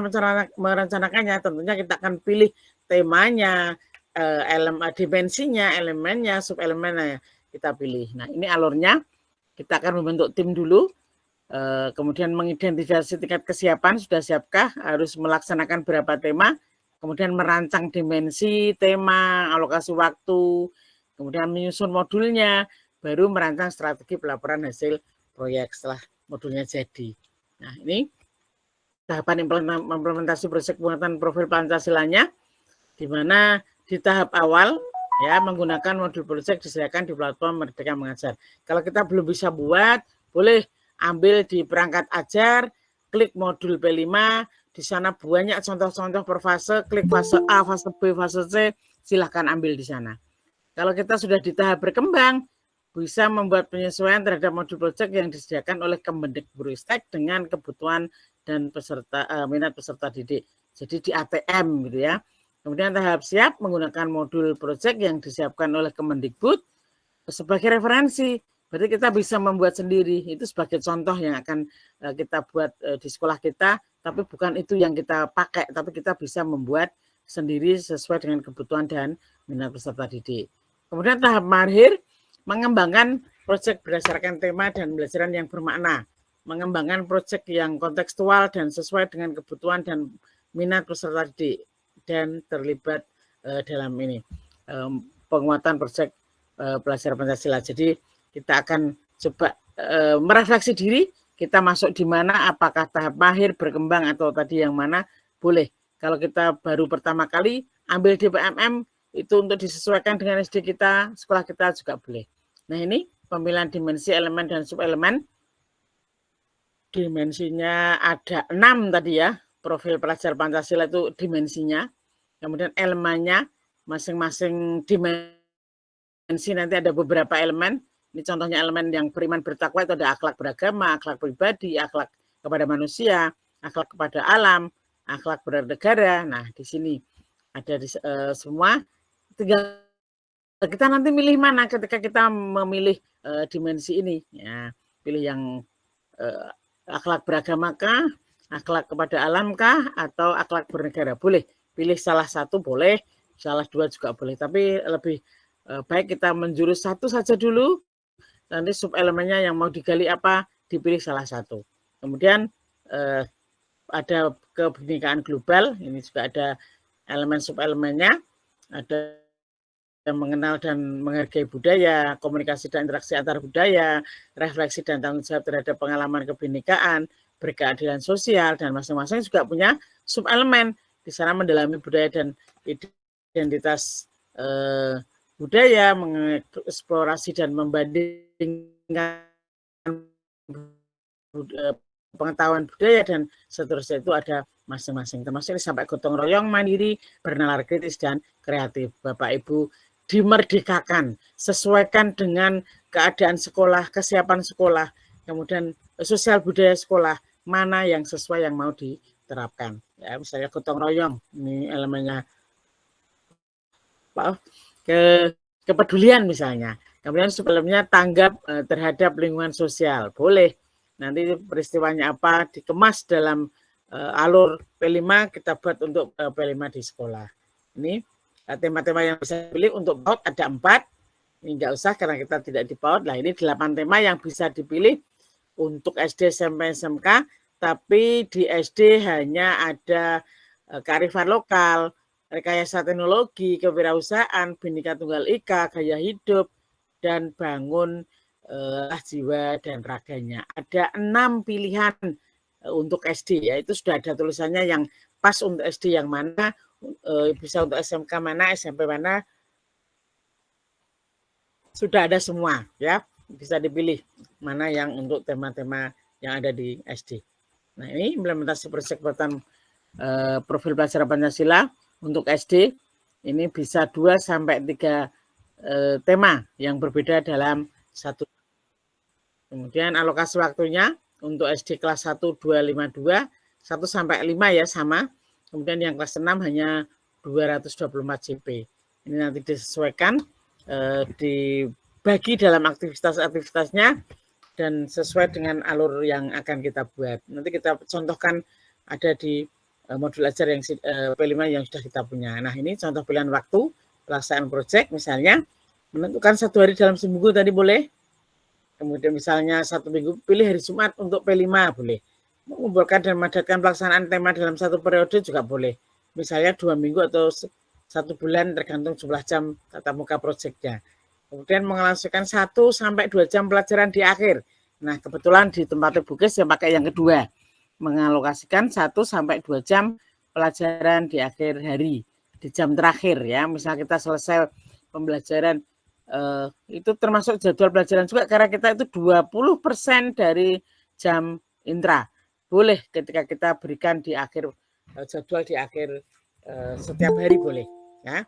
merencanakannya. Tentunya kita akan pilih temanya, dimensinya, elemennya, subelemennya kita pilih. Nah, ini alurnya. Kita akan membentuk tim dulu, kemudian mengidentifikasi tingkat kesiapan, sudah siapkah, harus melaksanakan berapa tema, kemudian merancang dimensi, tema, alokasi waktu, kemudian menyusun modulnya, baru merancang strategi pelaporan hasil proyek setelah modulnya jadi. Nah, ini tahapan implementasi proyek penguatan profil Pancasilanya, di mana di tahap awal ya menggunakan modul proyek disediakan di platform Merdeka Mengajar. Kalau kita belum bisa buat, boleh ambil di perangkat ajar, klik modul P5, di sana banyak contoh-contoh per fase, klik fase A, fase B, fase C, silahkan ambil di sana. Kalau kita sudah di tahap berkembang, bisa membuat penyesuaian terhadap modul proyek yang disediakan oleh Kemendikbudristek dengan kebutuhan dan minat peserta didik. Jadi di ATM gitu ya. Kemudian tahap siap menggunakan modul proyek yang disiapkan oleh Kemendikbud sebagai referensi. Berarti kita bisa membuat sendiri. Itu sebagai contoh yang akan kita buat di sekolah kita, tapi bukan itu yang kita pakai, tapi kita bisa membuat sendiri sesuai dengan kebutuhan dan minat peserta didik. Kemudian tahap mahir, mengembangkan proyek berdasarkan tema dan pembelajaran yang bermakna, mengembangkan proyek yang kontekstual dan sesuai dengan kebutuhan dan minat peserta didik, dan terlibat dalam ini penguatan proyek pelajar Pancasila. Jadi kita akan coba merefleksi diri, kita masuk di mana, apakah tahap mahir, berkembang, atau tadi yang mana, boleh. Kalau kita baru pertama kali ambil DPMM, itu untuk disesuaikan dengan SD kita, sekolah kita juga boleh. Nah, ini pemilihan dimensi, elemen, dan subelemen. Dimensinya ada 6 tadi ya, profil pelajar Pancasila itu dimensinya. Kemudian elemennya, masing-masing dimensi nanti ada beberapa elemen. Ini contohnya elemen yang beriman bertakwa itu ada akhlak beragama, akhlak pribadi, akhlak kepada manusia, akhlak kepada alam, akhlak bernegara. Nah, di sini ada semua. Tinggal kita nanti milih mana ketika kita memilih dimensi ini. Ya, pilih yang akhlak beragama kah, akhlak kepada alam kah, atau akhlak bernegara. Boleh pilih salah satu, boleh salah dua juga boleh. Tapi lebih baik kita menjurus satu saja dulu. Nanti subelemennya yang mau digali apa, dipilih salah satu. Kemudian ada kebinekaan global. Ini juga ada elemen subelemennya. Ada yang mengenal dan menghargai budaya, komunikasi dan interaksi antar budaya, refleksi dan tanggung jawab terhadap pengalaman kebinekaan, berkeadilan sosial, dan masing-masing juga punya subelemen. Di sana mendalami budaya dan identitas budaya, mengeksplorasi dan membandingkan pengetahuan budaya, dan seterusnya itu ada masing-masing. Termasuk sampai gotong royong, mandiri, bernalar kritis, dan kreatif. Bapak Ibu dimerdekakan, sesuaikan dengan keadaan sekolah, kesiapan sekolah, kemudian sosial budaya sekolah, mana yang sesuai yang mau diterapkan. Ya, misalnya gotong royong, ini elemennya kepedulian misalnya. Kemudian sebelumnya tanggap terhadap lingkungan sosial, boleh. Nanti peristiwanya apa dikemas dalam alur P5, kita buat untuk P5 di sekolah. Ini tema-tema yang bisa dipilih. Untuk PAUD ada 4. Ini enggak usah karena kita tidak di PAUD. Nah, ini 8 tema yang bisa dipilih untuk SD, SMP, SMK. Tapi di SD hanya ada kearifan lokal, rekayasa teknologi, kewirausahaan, Bhinneka Tunggal Ika, gaya hidup, dan bangun jiwa dan raganya. Ada 6 pilihan untuk SD, ya itu sudah ada tulisannya yang pas untuk SD yang mana, bisa untuk SMK mana, SMP mana, sudah ada semua ya, bisa dipilih mana yang untuk tema-tema yang ada di SD. Nah, ini implementasi proyek buatan profil pelajaran Pancasila untuk SD ini bisa 2 sampai 3 tema yang berbeda dalam satu. Kemudian alokasi waktunya untuk SD kelas 1 252 1 sampai 5 ya sama. Kemudian yang kelas 6 hanya 224 JP. Ini nanti disesuaikan, dibagi dalam aktivitas-aktivitasnya dan sesuai dengan alur yang akan kita buat. Nanti kita contohkan ada di modul ajar yang P5 yang sudah kita punya. Nah, ini contoh pilihan waktu pelaksanaan proyek, misalnya menentukan 1 hari dalam seminggu tadi boleh. Kemudian misalnya 1 minggu pilih hari Jumat untuk P5 boleh. Mengumpulkan dan memadatkan pelaksanaan tema dalam 1 periode juga boleh. Misalnya 2 minggu atau 1 bulan tergantung jumlah jam tatap muka proyeknya. Kemudian mengalokasikan 1 sampai 2 jam pelajaran di akhir. Nah, kebetulan di tempat Bukis yang pakai yang kedua. Mengalokasikan 1 sampai 2 jam pelajaran di akhir hari. Di jam terakhir ya. Misal kita selesai pembelajaran itu termasuk jadwal pelajaran juga karena kita itu 20% dari jam intra. Boleh ketika kita berikan di akhir jadwal di akhir setiap hari boleh ya.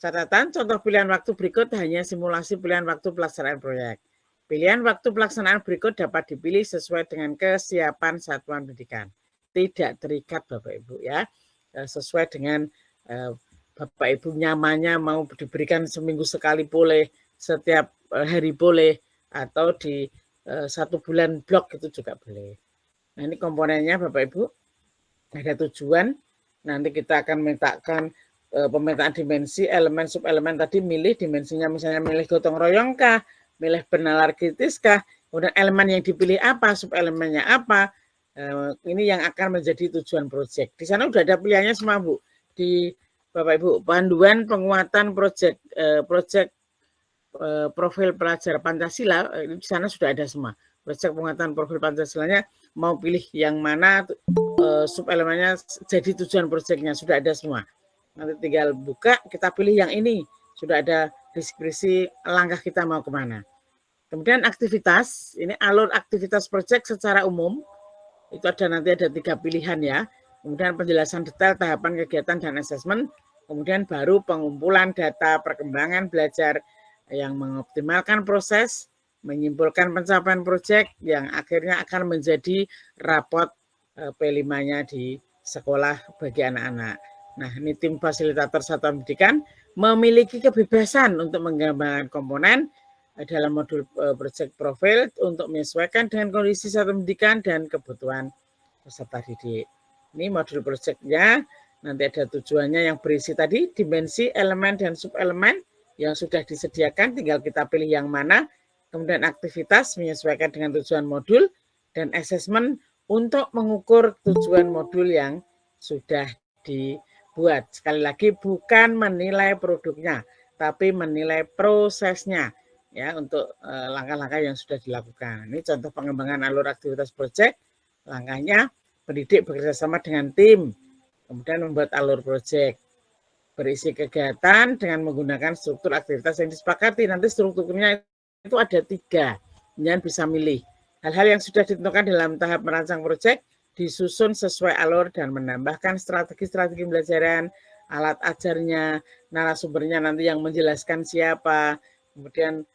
Catatan contoh pilihan waktu berikut hanya simulasi pilihan waktu pelaksanaan proyek. Pilihan waktu pelaksanaan berikut dapat dipilih sesuai dengan kesiapan satuan pendidikan. Tidak terikat Bapak Ibu ya. Sesuai dengan Bapak Ibu nyamannya mau diberikan seminggu sekali boleh, setiap hari boleh, atau di 1 bulan blok itu juga boleh. Nah, ini komponennya Bapak Ibu. Ada tujuan. Nanti kita akan mintakan pemetaan dimensi, elemen, subelemen tadi milih dimensinya, misalnya milih gotong royong kah, milih bernalar kritis kah, kemudian elemen yang dipilih apa, subelemennya apa. Ini yang akan menjadi tujuan proyek. Di sana sudah ada pilihannya semua Bu. Di Bapak Ibu, panduan penguatan proyek profil pelajar Pancasila, di sana sudah ada semua. Proyek penguatan profil Pancasilanya mau pilih yang mana, subelemennya jadi tujuan proyeknya sudah ada semua. Nanti tinggal buka, kita pilih yang ini. Sudah ada deskripsi langkah kita mau kemana. Kemudian aktivitas, ini alur aktivitas proyek secara umum. Itu nanti ada 3 pilihan ya. Kemudian penjelasan detail tahapan kegiatan dan asesmen. Kemudian baru pengumpulan data perkembangan belajar yang mengoptimalkan proses, menyimpulkan pencapaian proyek yang akhirnya akan menjadi rapot P5-nya di sekolah bagi anak-anak. Nah, ini tim fasilitator satuan pendidikan memiliki kebebasan untuk mengembangkan komponen dalam modul proyek profil untuk menyesuaikan dengan kondisi satuan pendidikan dan kebutuhan peserta didik. Ini modul proyeknya, nanti ada tujuannya yang berisi tadi, dimensi, elemen, dan subelemen yang sudah disediakan, tinggal kita pilih yang mana. Kemudian aktivitas menyesuaikan dengan tujuan modul, dan asesmen untuk mengukur tujuan modul yang sudah dibuat. Sekali lagi bukan menilai produknya, tapi menilai prosesnya ya untuk langkah-langkah yang sudah dilakukan. Ini contoh pengembangan alur aktivitas proyek. Langkahnya pendidik bekerjasama dengan tim, kemudian membuat alur proyek. Berisi kegiatan dengan menggunakan struktur aktivitas yang disepakati. Nanti strukturnya itu ada 3, kemudian bisa milih. Hal-hal yang sudah ditentukan dalam tahap merancang proyek disusun sesuai alur dan menambahkan strategi-strategi pembelajaran, alat ajarnya, narasumbernya nanti yang menjelaskan siapa, kemudian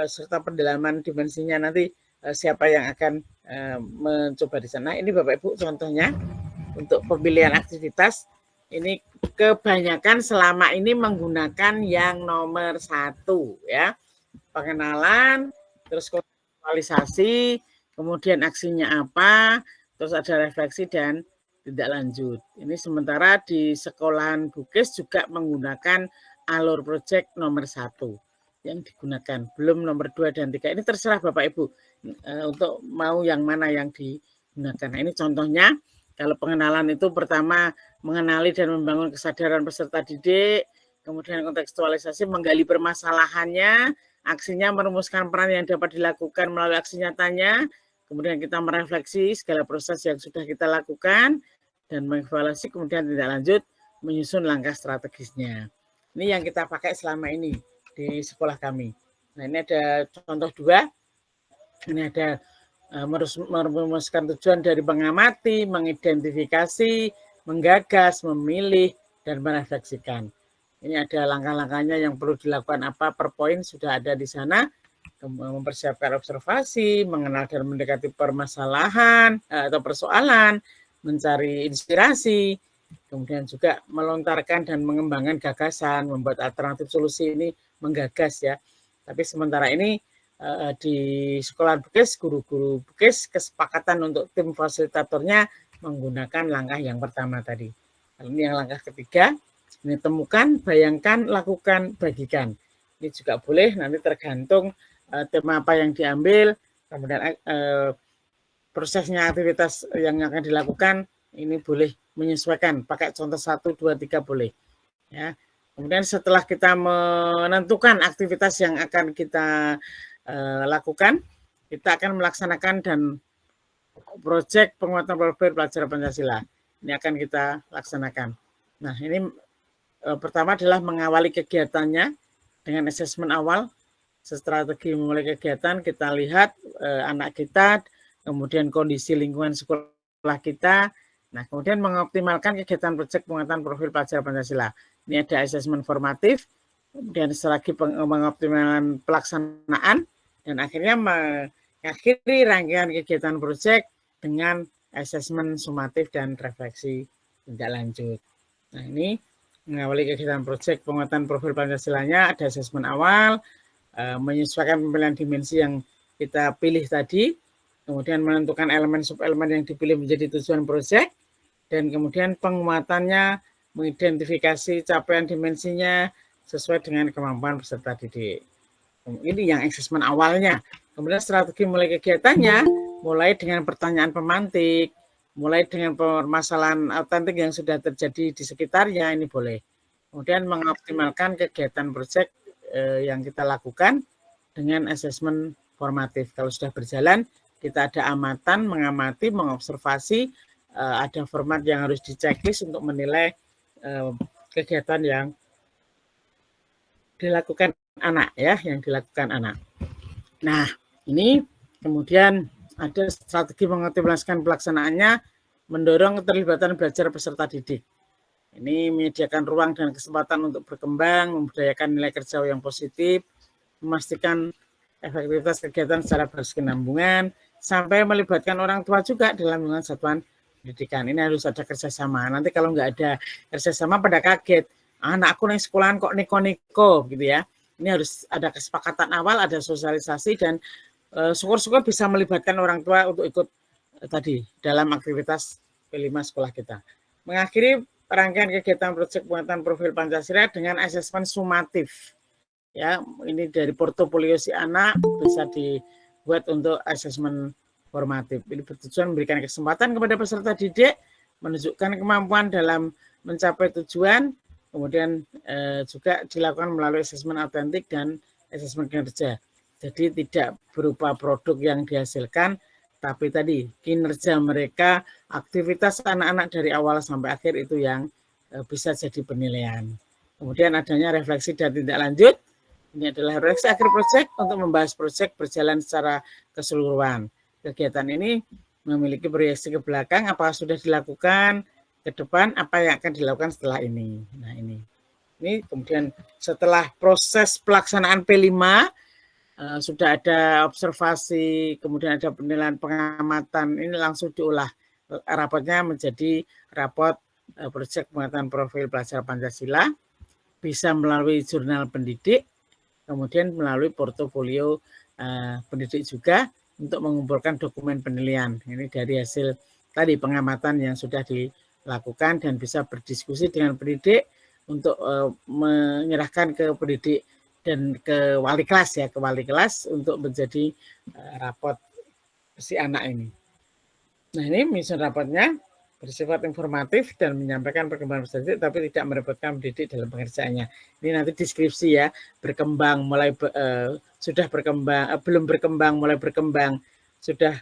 serta pendalaman dimensinya nanti siapa yang akan mencoba di sana. Ini Bapak Ibu contohnya untuk pemilihan aktivitas. Ini kebanyakan selama ini menggunakan yang nomor 1 ya. Pengenalan, terus kontekstualisasi, kemudian aksinya apa, terus ada refleksi dan tindak lanjut. Ini sementara di sekolahan Bukis juga menggunakan alur proyek nomor 1 yang digunakan, belum nomor 2 dan 3. Ini terserah Bapak Ibu untuk mau yang mana yang digunakan. Nah, ini contohnya. Kalau pengenalan itu pertama mengenali dan membangun kesadaran peserta didik, kemudian kontekstualisasi menggali permasalahannya, aksinya merumuskan peran yang dapat dilakukan melalui aksi nyatanya, kemudian kita merefleksi segala proses yang sudah kita lakukan dan mengevaluasi, kemudian tindak lanjut menyusun langkah strategisnya. Ini yang kita pakai selama ini di sekolah kami. Nah, ini ada contoh 2. Ini ada merumuskan tujuan dari mengamati, mengidentifikasi, menggagas, memilih, dan merefleksikan. Ini ada langkah-langkahnya yang perlu dilakukan apa per poin sudah ada di sana. Mempersiapkan observasi, mengenal dan mendekati permasalahan atau persoalan, mencari inspirasi, kemudian juga melontarkan dan mengembangkan gagasan, membuat alternatif solusi, ini menggagas ya. Tapi sementara ini di sekolah BUKIS, guru-guru BUKIS kesepakatan untuk tim fasilitatornya menggunakan langkah yang pertama tadi. Ini yang langkah ketiga, ini temukan, bayangkan, lakukan, bagikan. Ini juga boleh, nanti tergantung tema apa yang diambil, kemudian prosesnya, aktivitas yang akan dilakukan, ini boleh menyesuaikan, pakai contoh 1, 2, 3 boleh. Ya. Kemudian setelah kita menentukan aktivitas yang akan kita lakukan, kita akan melaksanakan dan proyek penguatan profil pelajar Pancasila. Ini akan kita laksanakan. Nah, ini pertama adalah mengawali kegiatannya dengan asesmen awal. Strategi memulai kegiatan, kita lihat anak kita, kemudian kondisi lingkungan sekolah kita. Nah, kemudian mengoptimalkan kegiatan proyek penguatan profil pelajar Pancasila. Ini ada asesmen formatif, kemudian selagi mengoptimalkan pelaksanaan, dan akhirnya mengakhiri rangkaian kegiatan proyek dengan asesmen sumatif dan refleksi tindak lanjut. Nah, ini mengawali kegiatan proyek penguatan profil Pancasilanya, ada asesmen awal, menyesuaikan pemilihan dimensi yang kita pilih tadi, kemudian menentukan elemen subelemen yang dipilih menjadi tujuan proyek, dan kemudian penguatannya, mengidentifikasi capaian dimensinya sesuai dengan kemampuan peserta didik. Ini yang asesmen awalnya. Kemudian strategi mulai kegiatannya, mulai dengan pertanyaan pemantik, mulai dengan permasalahan autentik yang sudah terjadi di sekitarnya, ini boleh. Kemudian mengoptimalkan kegiatan proyek yang kita lakukan dengan asesmen formatif. Kalau sudah berjalan, kita ada amatan, mengamati, mengobservasi, ada format yang harus diceklis untuk menilai kegiatan yang dilakukan anak ya, yang dilakukan anak. Nah, ini kemudian ada strategi mengoptimalkan pelaksanaannya, mendorong keterlibatan belajar peserta didik. Ini menyediakan ruang dan kesempatan untuk berkembang, membudayakan nilai kerja yang positif, memastikan efektivitas kegiatan secara berkesinambungan, sampai melibatkan orang tua juga dalam lingkungan satuan pendidikan. Ini harus ada kerjasama. Nanti kalau nggak ada kerjasama pada kaget, anakku nih sekolahan kok niko-niko gitu ya. Ini harus ada kesepakatan awal, ada sosialisasi, dan syukur-syukur bisa melibatkan orang tua untuk ikut tadi dalam aktivitas P5 sekolah kita. Mengakhiri rangkaian kegiatan proyek penguatan profil Pancasila dengan asesmen sumatif. Ya, ini dari portofolio si anak bisa dibuat untuk asesmen formatif. Ini bertujuan memberikan kesempatan kepada peserta didik menunjukkan kemampuan dalam mencapai tujuan. Kemudian juga dilakukan melalui asesmen autentik dan asesmen kinerja. Jadi tidak berupa produk yang dihasilkan, tapi tadi kinerja mereka, aktivitas anak-anak dari awal sampai akhir itu yang bisa jadi penilaian. Kemudian adanya refleksi dan tindak lanjut. Ini adalah refleksi akhir proyek untuk membahas proyek berjalan secara keseluruhan. Kegiatan ini memiliki proyeksi ke belakang, apa sudah dilakukan, ke depan apa yang akan dilakukan setelah ini. Nah, ini kemudian setelah proses pelaksanaan P5 sudah ada observasi, kemudian ada penilaian pengamatan, ini langsung diolah rapotnya menjadi rapot proyek penguatan profil pelajar Pancasila, bisa melalui jurnal pendidik, kemudian melalui portofolio pendidik juga untuk mengumpulkan dokumen penilaian. Ini dari hasil tadi pengamatan yang sudah dilakukan dan bisa berdiskusi dengan pendidik untuk menyerahkan ke pendidik dan ke wali kelas ya, ke wali kelas untuk menjadi rapot si anak ini. Nah, ini menyusun rapotnya bersifat informatif dan menyampaikan perkembangan peserta didik tapi tidak merepotkan pendidik dalam pengerjaannya. Ini nanti deskripsi ya, berkembang, mulai sudah berkembang, belum berkembang, mulai berkembang, sudah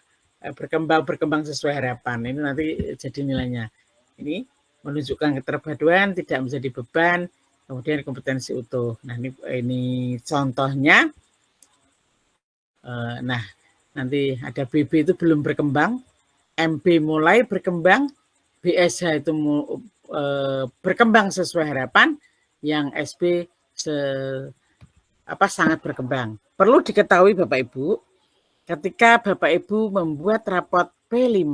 berkembang sesuai harapan. Ini nanti jadi nilainya. Ini menunjukkan keterpaduan, tidak menjadi beban, kemudian kompetensi utuh. Nah, ini contohnya. Nah, nanti ada BB itu belum berkembang, MB mulai berkembang, BSH itu berkembang sesuai harapan, yang SB sangat berkembang. Perlu diketahui Bapak Ibu, ketika Bapak Ibu membuat raport P5,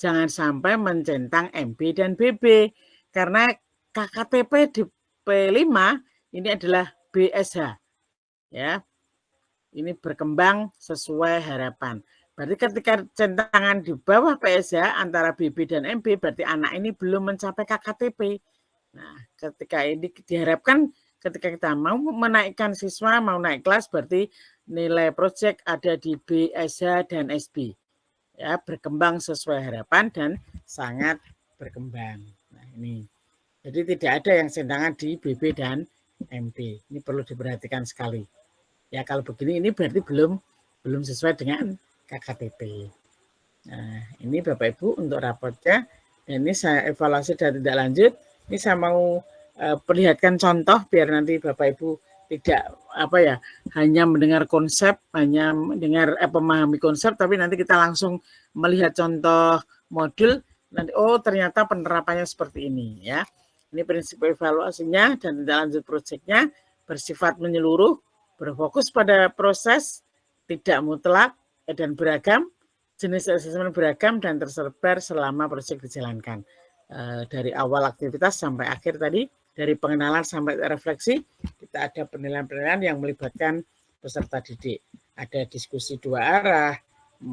jangan sampai mencentang MB dan BB, karena KKTP di P5 ini adalah BSH, ya. Ini berkembang sesuai harapan. Berarti ketika centangan di bawah PSH antara BB dan MB, berarti anak ini belum mencapai KKTP. Nah, ketika ini diharapkan ketika kita mau menaikkan siswa, mau naik kelas, berarti nilai proyek ada di BSH dan SB. Ya, berkembang sesuai harapan dan sangat berkembang. Nah, ini. Jadi tidak ada yang centangan di BB dan MB. Ini perlu diperhatikan sekali. Ya, kalau begini ini berarti belum sesuai dengan KKTP. Nah, ini Bapak Ibu untuk rapotnya. Dan ini saya evaluasi dan tidak lanjut. Ini saya mau perlihatkan contoh biar nanti Bapak Ibu tidak hanya mendengar konsep, hanya mendengar memahami konsep, tapi nanti kita langsung melihat contoh modul. Nanti ternyata penerapannya seperti ini, ya. Ini prinsip evaluasinya dan tidak lanjut proyeknya bersifat menyeluruh, berfokus pada proses, tidak mutlak dan beragam, jenis asesmen beragam dan tersebar selama proyek dijalankan. Dari awal aktivitas sampai akhir tadi, dari pengenalan sampai refleksi, kita ada penilaian-penilaian yang melibatkan peserta didik. Ada diskusi dua arah,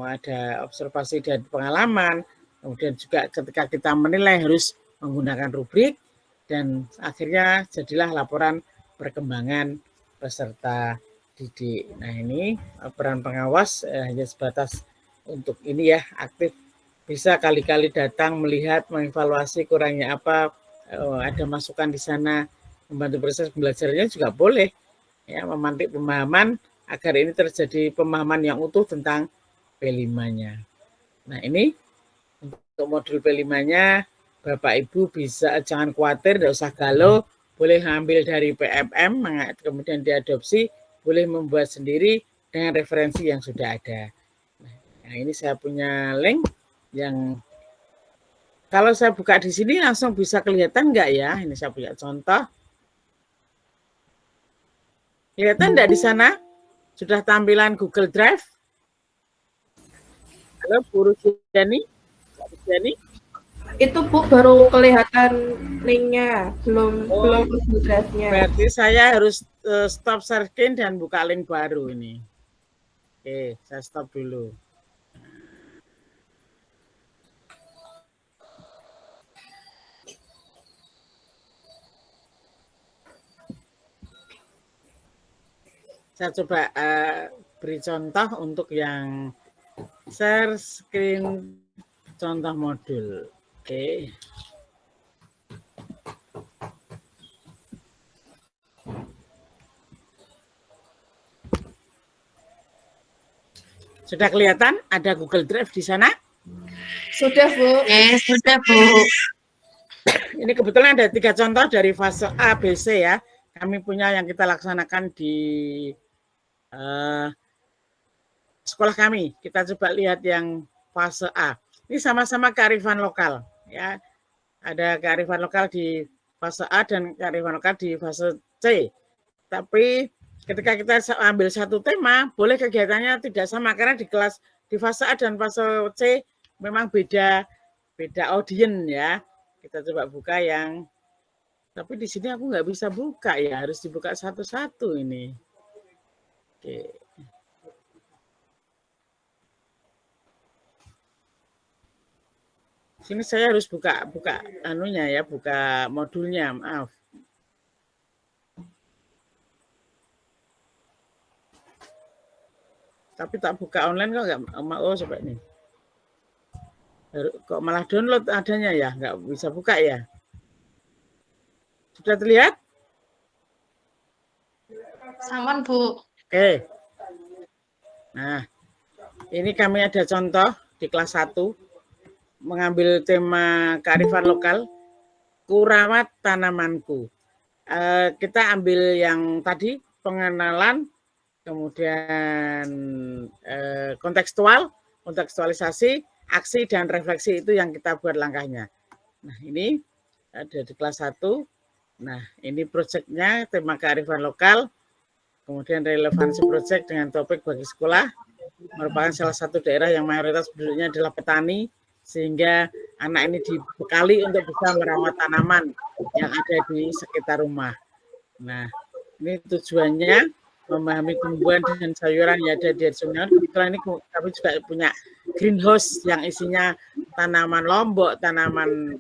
ada observasi dan pengalaman, kemudian juga ketika kita menilai harus menggunakan rubrik, dan akhirnya jadilah laporan perkembangan peserta didik. Nah, ini peran pengawas hanya sebatas untuk ini ya, aktif. Bisa kali-kali datang melihat, mengevaluasi kurangnya apa, ada masukan di sana, membantu proses pembelajarannya juga boleh. Ya, memantik pemahaman agar ini terjadi pemahaman yang utuh tentang P5-nya. Nah, ini untuk modul P5-nya Bapak Ibu bisa, jangan khawatir, tidak usah galau, boleh ngambil dari PMM, kemudian diadopsi, boleh membuat sendiri dengan referensi yang sudah ada. Nah, ini saya punya link yang kalau saya buka di sini langsung bisa kelihatan enggak ya? Ini saya punya contoh. Kelihatan enggak di sana? Sudah tampilan Google Drive? Halo, Bu Rusiani? Itu Bu baru kelihatan linknya, belum Google Drive-nya. Berarti saya harus stop share-screen dan buka link baru ini. Oke, saya stop dulu. Saya coba beri contoh untuk yang share screen contoh modul. Oke. Sudah kelihatan ada Google Drive di sana? Sudah, Bu. Sudah, Bu. Ini kebetulan ada 3 contoh dari fase A, B, C ya. Kami punya yang kita laksanakan di sekolah kami. Kita coba lihat yang fase A. Ini sama-sama kearifan lokal ya. Ada kearifan lokal di fase A dan kearifan lokal di fase C. Tapi ketika kita ambil satu tema, boleh kegiatannya tidak sama karena di fase A dan fase C memang beda audiens ya. Kita coba buka yang, tapi di sini aku nggak bisa buka ya, harus dibuka satu-satu ini. Oke. Sini saya harus buka anunya ya, buka modulnya, maaf. Tapi tak buka online kok nggak mau, coba nih. Kok malah download adanya ya, nggak bisa buka ya. Sudah terlihat? Saman, Bu. Oke. Nah, ini kami ada contoh di kelas 1 mengambil tema kearifan lokal. kurawat tanamanku. Kita ambil yang tadi pengenalan, kemudian kontekstualisasi, aksi dan refleksi itu yang kita buat langkahnya. Nah, ini ada di kelas 1. Nah, ini proyeknya tema kearifan lokal, kemudian relevansi proyek dengan topik bagi sekolah, merupakan salah satu daerah yang mayoritas penduduknya adalah petani, sehingga anak ini dibekali untuk bisa merawat tanaman yang ada di sekitar rumah. Nah, ini tujuannya memahami tumbuhan dan sayuran yang ada di sungai. Kebetulan ini kami juga punya greenhouse yang isinya tanaman lombok, tanaman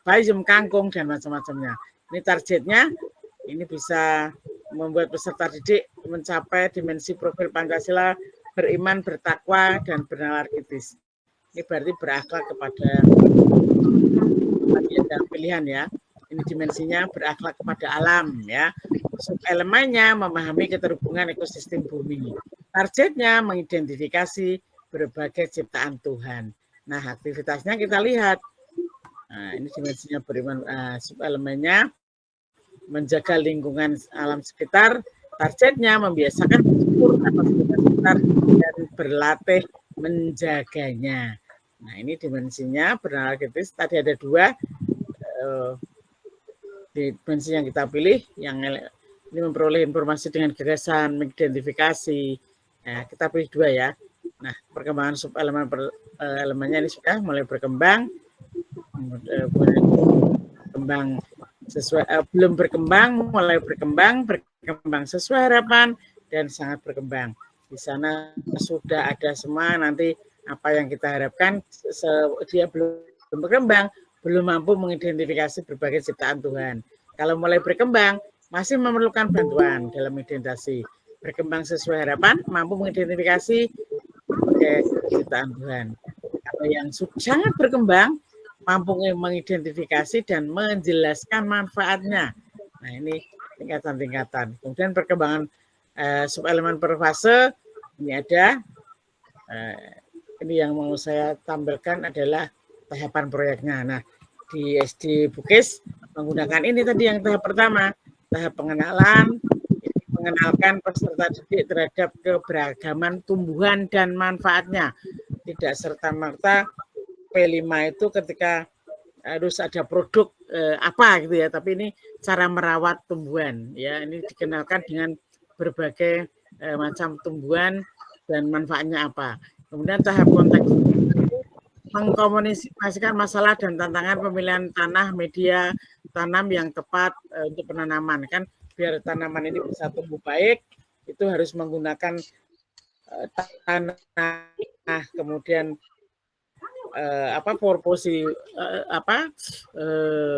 bayam, kangkung, dan macam-macamnya. Ini targetnya, ini bisa membuat peserta didik mencapai dimensi profil Pancasila, beriman, bertakwa, dan bernalar kritis. Ini berarti berakhlak kepada pilihan ya. Ini dimensinya berakhlak kepada alam ya. Elemennya memahami keterhubungan ekosistem bumi. Targetnya mengidentifikasi berbagai ciptaan Tuhan. Nah, aktivitasnya kita lihat. Nah, ini dimensinya beriman. Elemennya menjaga lingkungan alam sekitar. Targetnya membiasakan bersyukur atas lingkungan sekitar dan berlatih menjaganya. Nah, ini dimensinya bernalar kritis. Tadi ada 2 dimensi yang kita pilih, yang ini memperoleh informasi dengan gagasan, mengidentifikasi. Nah, kita pilih 2 ya. Nah, perkembangan subelemen elemennya ini sudah mulai berkembang, belum berkembang, mulai berkembang sesuai harapan, dan sangat berkembang. Di sana sudah ada semua nanti apa yang kita harapkan. Dia belum berkembang, belum mampu mengidentifikasi berbagai ciptaan Tuhan. Kalau mulai berkembang, masih memerlukan bantuan dalam identifikasi. Berkembang sesuai harapan, mampu mengidentifikasi berbagai ciptaan Tuhan. Kalau yang sangat berkembang, mampu mengidentifikasi dan menjelaskan manfaatnya. Nah, ini tingkatan-tingkatan. Kemudian perkembangan subelemen per fase, ini ada. Ini yang mau saya tampilkan adalah tahapan proyeknya. Nah, di SD Bukis menggunakan ini tadi yang tahap pertama, tahap pengenalan, mengenalkan peserta didik terhadap keberagaman tumbuhan dan manfaatnya. Tidak serta-merta P5 itu ketika harus ada produk apa gitu ya, tapi ini cara merawat tumbuhan ya. Ini dikenalkan dengan berbagai macam tumbuhan dan manfaatnya apa. Kemudian tahap konteks mengkomunikasikan masalah dan tantangan pemilihan tanah, media tanam yang tepat untuk penanaman. Kan biar tanaman ini bisa tumbuh baik, itu harus menggunakan tanah, kemudian proporsi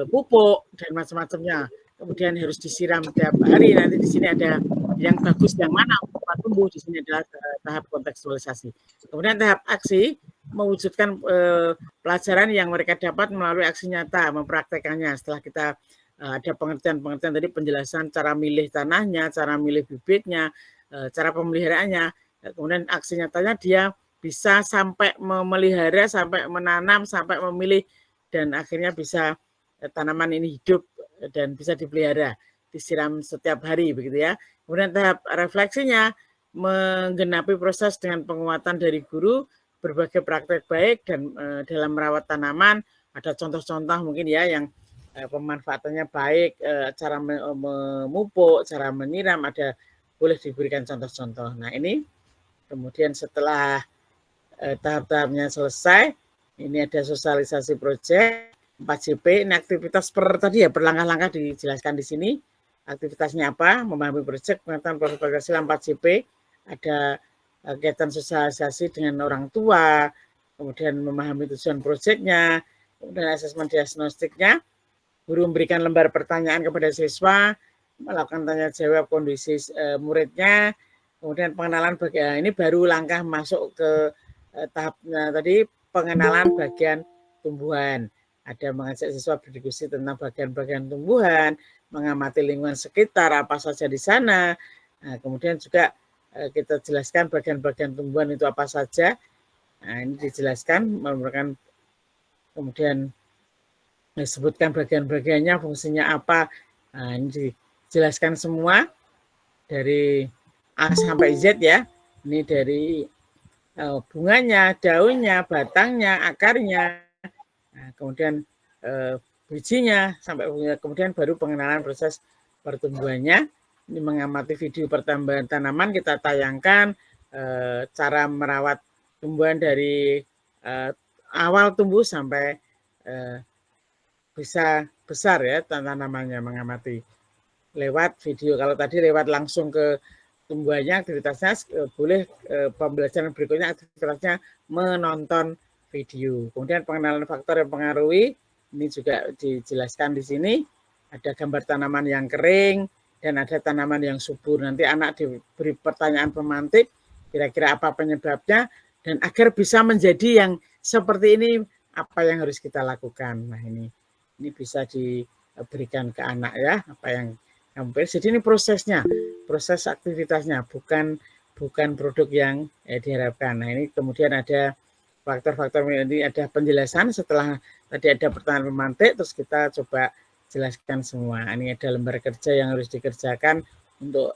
pupuk dan macam-macamnya. Kemudian harus disiram tiap hari. Nanti di sini ada yang bagus, yang mana tumbuh. Di sini adalah tahap kontekstualisasi. Kemudian tahap aksi, mewujudkan pelajaran yang mereka dapat melalui aksi nyata, mempraktekannya. Setelah kita ada pengertian-pengertian tadi, penjelasan cara milih tanahnya, cara milih bibitnya, cara pemeliharaannya. Kemudian aksi nyatanya dia bisa sampai memelihara, sampai menanam, sampai memilih, dan akhirnya bisa tanaman ini hidup dan bisa dipelihara, disiram setiap hari begitu ya. Kemudian tahap refleksinya menggenapi proses dengan penguatan dari guru, berbagai praktek baik dan dalam merawat tanaman. Ada contoh-contoh mungkin ya yang pemanfaatannya baik, cara memupuk, cara menyiram, ada boleh diberikan contoh-contoh. Nah, ini kemudian setelah tahap-tahapnya selesai, ini ada sosialisasi proyek 4JP. Ini aktivitas tadi ya, berlangkah-langkah dijelaskan di sini. Aktivitasnya apa? Memahami proyek, pengetahuan profil Pancasila 4JP. Ada kegiatan sosialisasi dengan orang tua, kemudian memahami tujuan proyeknya, kemudian asesmen diagnostiknya. Guru memberikan lembar pertanyaan kepada siswa, melakukan tanya jawab kondisi muridnya, kemudian pengenalan bagian ini baru langkah masuk ke tahapnya tadi, pengenalan bagian tumbuhan. Ada mengajak siswa berdiskusi tentang bagian-bagian tumbuhan, mengamati lingkungan sekitar apa saja di sana. Nah, kemudian juga kita jelaskan bagian-bagian tumbuhan itu apa saja. Nah, ini dijelaskan merupakan kemudian disebutkan bagian-bagiannya, fungsinya apa. Nah, ini dijelaskan semua dari A sampai Z ya. Ini dari bunganya, daunnya, batangnya, akarnya, nah, kemudian bijinya, sampai kemudian baru pengenalan proses pertumbuhannya. Ini mengamati video pertambahan tanaman, kita tayangkan cara merawat tumbuhan dari awal tumbuh sampai bisa besar ya tanamannya, mengamati lewat video. Kalau tadi lewat langsung ke tumbuhannya, aktivitasnya boleh pembelajaran berikutnya aktivitasnya menonton video. Kemudian pengenalan faktor yang mempengaruhi, ini juga dijelaskan di sini. Ada gambar tanaman yang kering dan ada tanaman yang subur. Nanti anak diberi pertanyaan pemantik, kira-kira apa penyebabnya, dan agar bisa menjadi yang seperti ini, apa yang harus kita lakukan. Nah, ini bisa diberikan ke anak ya, apa yang jadi ini prosesnya, proses aktivitasnya, bukan produk yang diharapkan. Nah, ini kemudian ada faktor-faktor, ini ada penjelasan setelah tadi ada pertanyaan pemantik, terus kita coba jelaskan semua. Ini ada lembar kerja yang harus dikerjakan untuk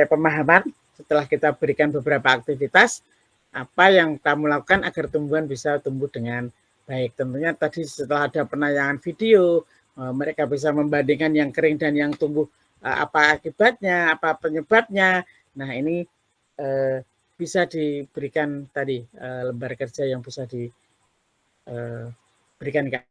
pemahaman. Setelah kita berikan beberapa aktivitas, apa yang kamu lakukan agar tumbuhan bisa tumbuh dengan baik. Tentunya tadi setelah ada penayangan video, mereka bisa membandingkan yang kering dan yang tumbuh, apa akibatnya, apa penyebabnya. Nah, ini bisa diberikan tadi lembar kerja yang bisa diberikan ke.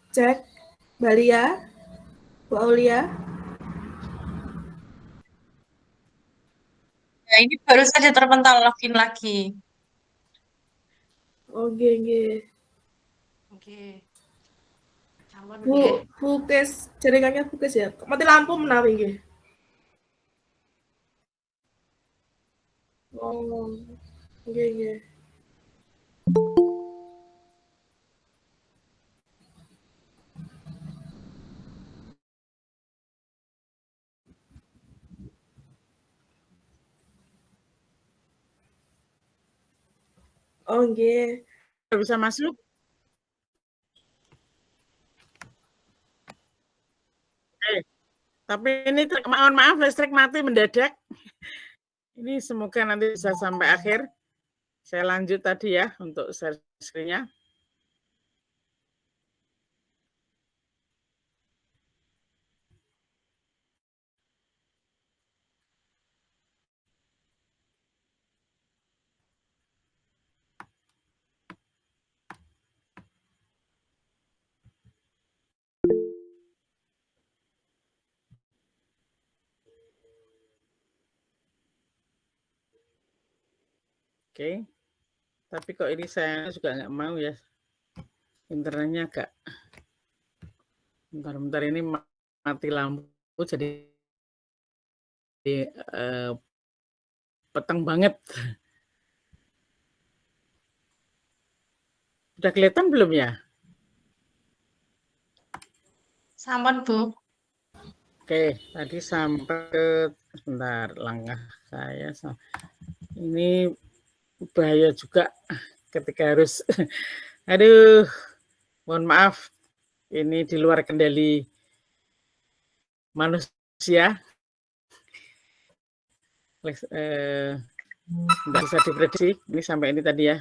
Cek, Mbak Lia, Bu Aulia. Ya, ini baru saja terpental login lagi. Oke. Bukes, jaringannya bukes ya. Mati lampu menawi nggih. Oh, nggih. Oh, nggih. Bisa masuk? Tapi ini mohon maaf listrik mati mendadak. Ini semoga nanti bisa sampai akhir. Saya lanjut tadi ya untuk share screen-nya. Oke. Tapi kok ini saya juga nggak mau ya. Internetnya agak bentar ini mati lampu jadi peteng banget. Udah kelihatan belum ya? Sampun, Bu. Oke, tadi sampai ke sebentar langkah saya. Ini bahaya juga ketika harus aduh, mohon maaf. Ini di luar kendali manusia. Nggak bisa diprediksi. Ini sampai ini tadi ya.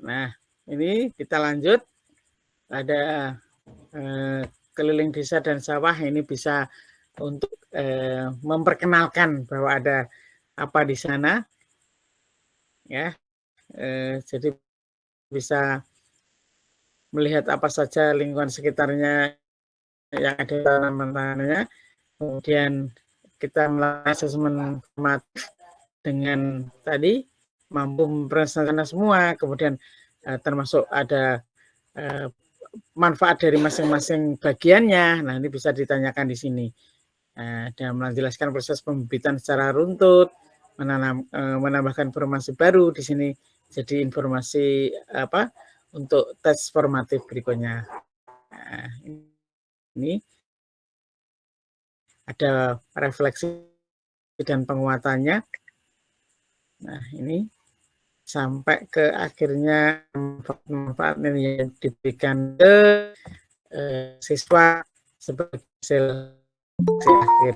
Nah, ini kita lanjut. Ada keliling desa dan sawah ini bisa untuk memperkenalkan bahwa ada apa di sana, ya. Jadi bisa melihat apa saja lingkungan sekitarnya yang ada tanaman-tanamannya. Kemudian kita melakukan asesmen formatif dengan tadi mampu mempresentasikan semua, kemudian termasuk ada manfaat dari masing-masing bagiannya. Nah, ini bisa ditanyakan di sini. Dan menjelaskan proses pembibitan secara runtut, menambahkan informasi baru di sini. Jadi informasi apa untuk tes formatif berikutnya. Nah, ini ada refleksi dan penguatannya. Nah, ini sampai ke akhirnya manfaat yang diberikan ke siswa sebagai hasil akhir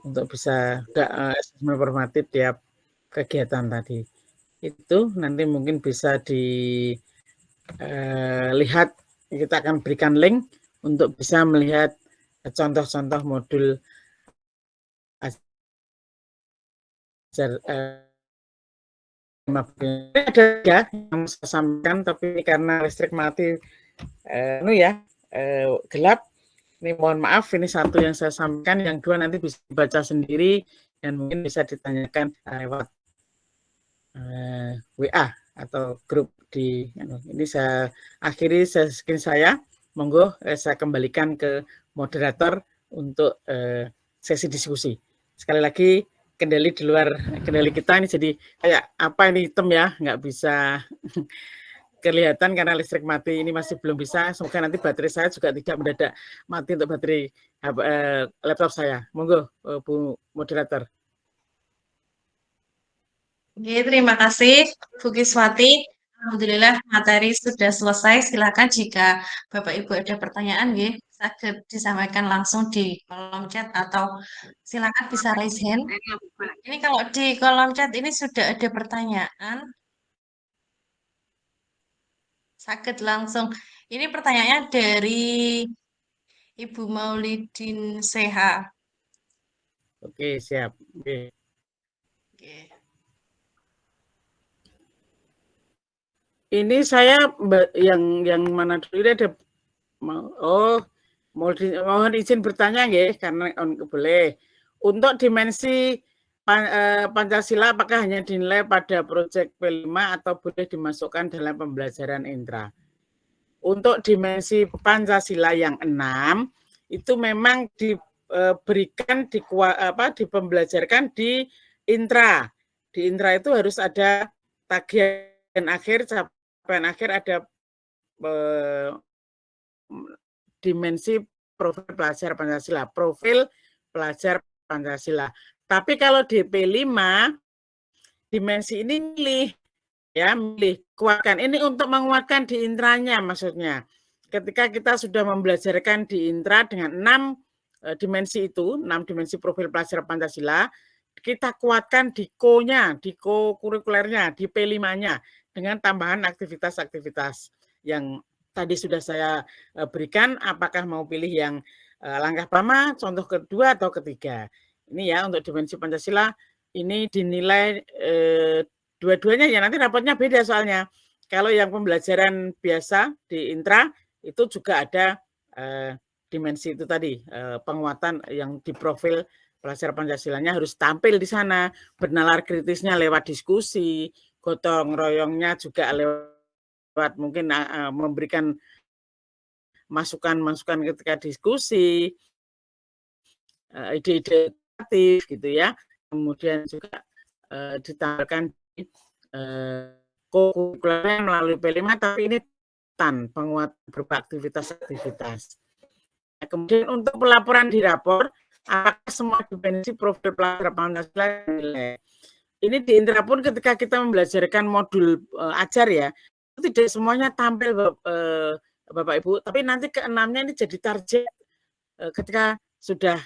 untuk bisa asesmen formatif tiap kegiatan tadi. Itu nanti mungkin bisa dilihat, kita akan berikan link untuk bisa melihat contoh-contoh modul ajar ada yang saya sampaikan, tapi karena listrik mati gelap, ini mohon maaf, ini satu yang saya sampaikan, yang dua nanti bisa dibaca sendiri dan mungkin bisa ditanyakan lewat WA atau grup di ini. Saya akhiri screen saya, monggo saya kembalikan ke moderator untuk sesi diskusi. Sekali lagi, kendali di luar kendali kita ini, jadi kayak apa ini hitam ya, nggak bisa kelihatan karena listrik mati, ini masih belum bisa. Semoga nanti baterai saya juga tidak mendadak mati untuk baterai laptop saya. Monggo Bu moderator. Oke, terima kasih Bu Kiswati. Alhamdulillah materi sudah selesai. Silakan jika Bapak Ibu ada pertanyaan, bisa disampaikan langsung di kolom chat atau silakan bisa raise hand. Ini kalau di kolom chat ini sudah ada pertanyaan, sakit langsung. Ini pertanyaannya dari Ibu Maulidin Seha. Oke, siap. Oke. Ini saya yang mana dulu, ini ada mohon izin bertanya ya, karena boleh. Untuk dimensi Pancasila apakah hanya dinilai pada proyek P5 atau boleh dimasukkan dalam pembelajaran intra? Untuk dimensi Pancasila yang 6 itu memang diberikan dipembelajarkan di intra. Di intra itu harus ada tagihan akhir, capaian akhir, ada dimensi profil pelajar Pancasila, profil pelajar Pancasila. Tapi kalau di P5 dimensi ini milih kuatkan. Ini untuk menguatkan di intranya maksudnya. Ketika kita sudah membelajarkan di intra dengan 6 dimensi itu, 6 dimensi profil pelajar Pancasila, kita kuatkan di ko-nya, di ko-kurikulernya, di P5-nya dengan tambahan aktivitas-aktivitas yang tadi sudah saya berikan. Apakah mau pilih yang langkah pertama, contoh kedua, atau ketiga. Ini ya untuk dimensi Pancasila, ini dinilai dua-duanya ya, nanti rapotnya beda soalnya. Kalau yang pembelajaran biasa di intra, itu juga ada dimensi itu tadi, penguatan yang di profil pelajar Pancasilanya harus tampil di sana, bernalar kritisnya lewat diskusi, gotong royongnya juga lewat mungkin memberikan masukan-masukan ketika diskusi, ide-ide kreatif gitu ya. Kemudian juga ditampilkan di kurikulernya melalui P5, tapi ini penguatan berupa aktivitas-aktivitas. Kemudian untuk pelaporan di rapor, apakah semua dimensi profil pelajar Pancasila dinilai? Ini di intra pun ketika kita membelajarkan modul ajar ya, itu tidak semuanya tampil Bapak Ibu, tapi nanti ke-6-nya ini jadi target ketika sudah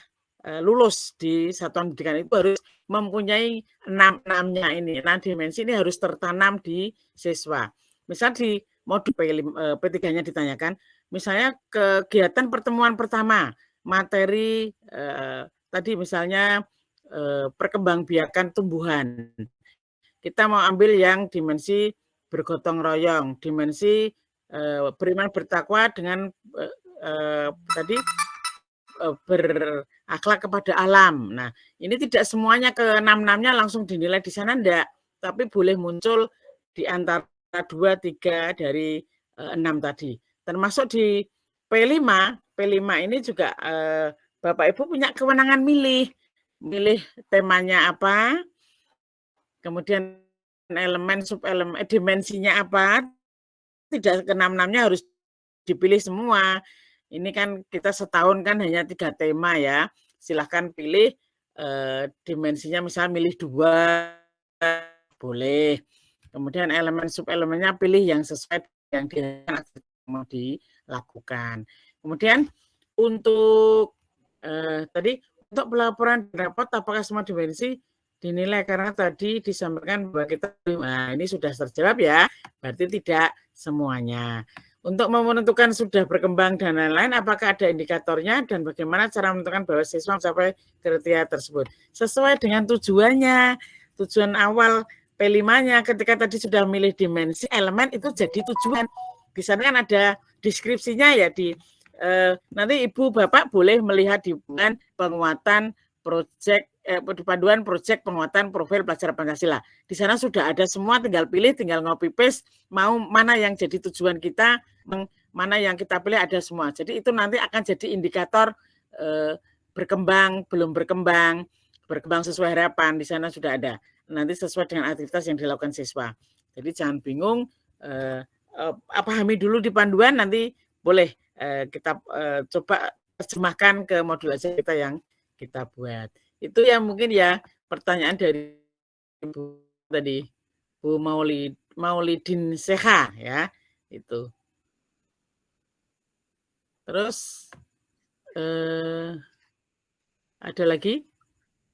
lulus di satuan pendidikan itu harus mempunyai 6-nya ini, 6 dimensi ini harus tertanam di siswa. Misal di modul P3-nya ditanyakan, misalnya kegiatan pertemuan pertama, materi tadi misalnya perkembangbiakan tumbuhan. Kita mau ambil yang dimensi bergotong royong, dimensi beriman bertakwa dengan tadi berakhlak kepada alam. Nah, ini tidak semuanya ke 6-6-nya langsung dinilai di sana, enggak, tapi boleh muncul di antara 2, 3 dari 6 tadi. Termasuk di P5 ini juga Bapak Ibu punya kewenangan milih temanya apa, kemudian elemen, subelemen, dimensinya apa, tidak ke 6-6-nya harus dipilih semua. Ini kan kita setahun kan hanya 3 tema ya. Silahkan pilih dimensinya, misalnya milih 2, boleh. Kemudian elemen subelemennya pilih yang sesuai yang mau dilakukan. Kemudian untuk tadi untuk pelaporan rapot apakah semua dimensi dinilai, karena tadi disampaikan bahwa kita, nah ini sudah terjawab ya, berarti tidak semuanya. Untuk menentukan sudah berkembang dan lain-lain, apakah ada indikatornya dan bagaimana cara menentukan bahwa siswa mencapai kriteria tersebut. Sesuai dengan tujuannya, tujuan awal P5-nya ketika tadi sudah milih dimensi, elemen itu jadi tujuan. Di sana kan ada deskripsinya ya, nanti Ibu Bapak boleh melihat di penguatan proyek di panduan proyek penguatan profil pelajar Pancasila. Di sana sudah ada semua, tinggal pilih, tinggal copy paste, mau mana yang jadi tujuan kita, mana yang kita pilih, ada semua. Jadi itu nanti akan jadi indikator berkembang, belum berkembang sesuai harapan, di sana sudah ada. Nanti sesuai dengan aktivitas yang dilakukan siswa. Jadi jangan bingung, pahami dulu di panduan, nanti boleh kita coba terjemahkan ke modul aja kita yang kita buat. Itu yang mungkin ya pertanyaan dari Ibu tadi, Bu Maulidin Seha ya, itu. Terus ada lagi?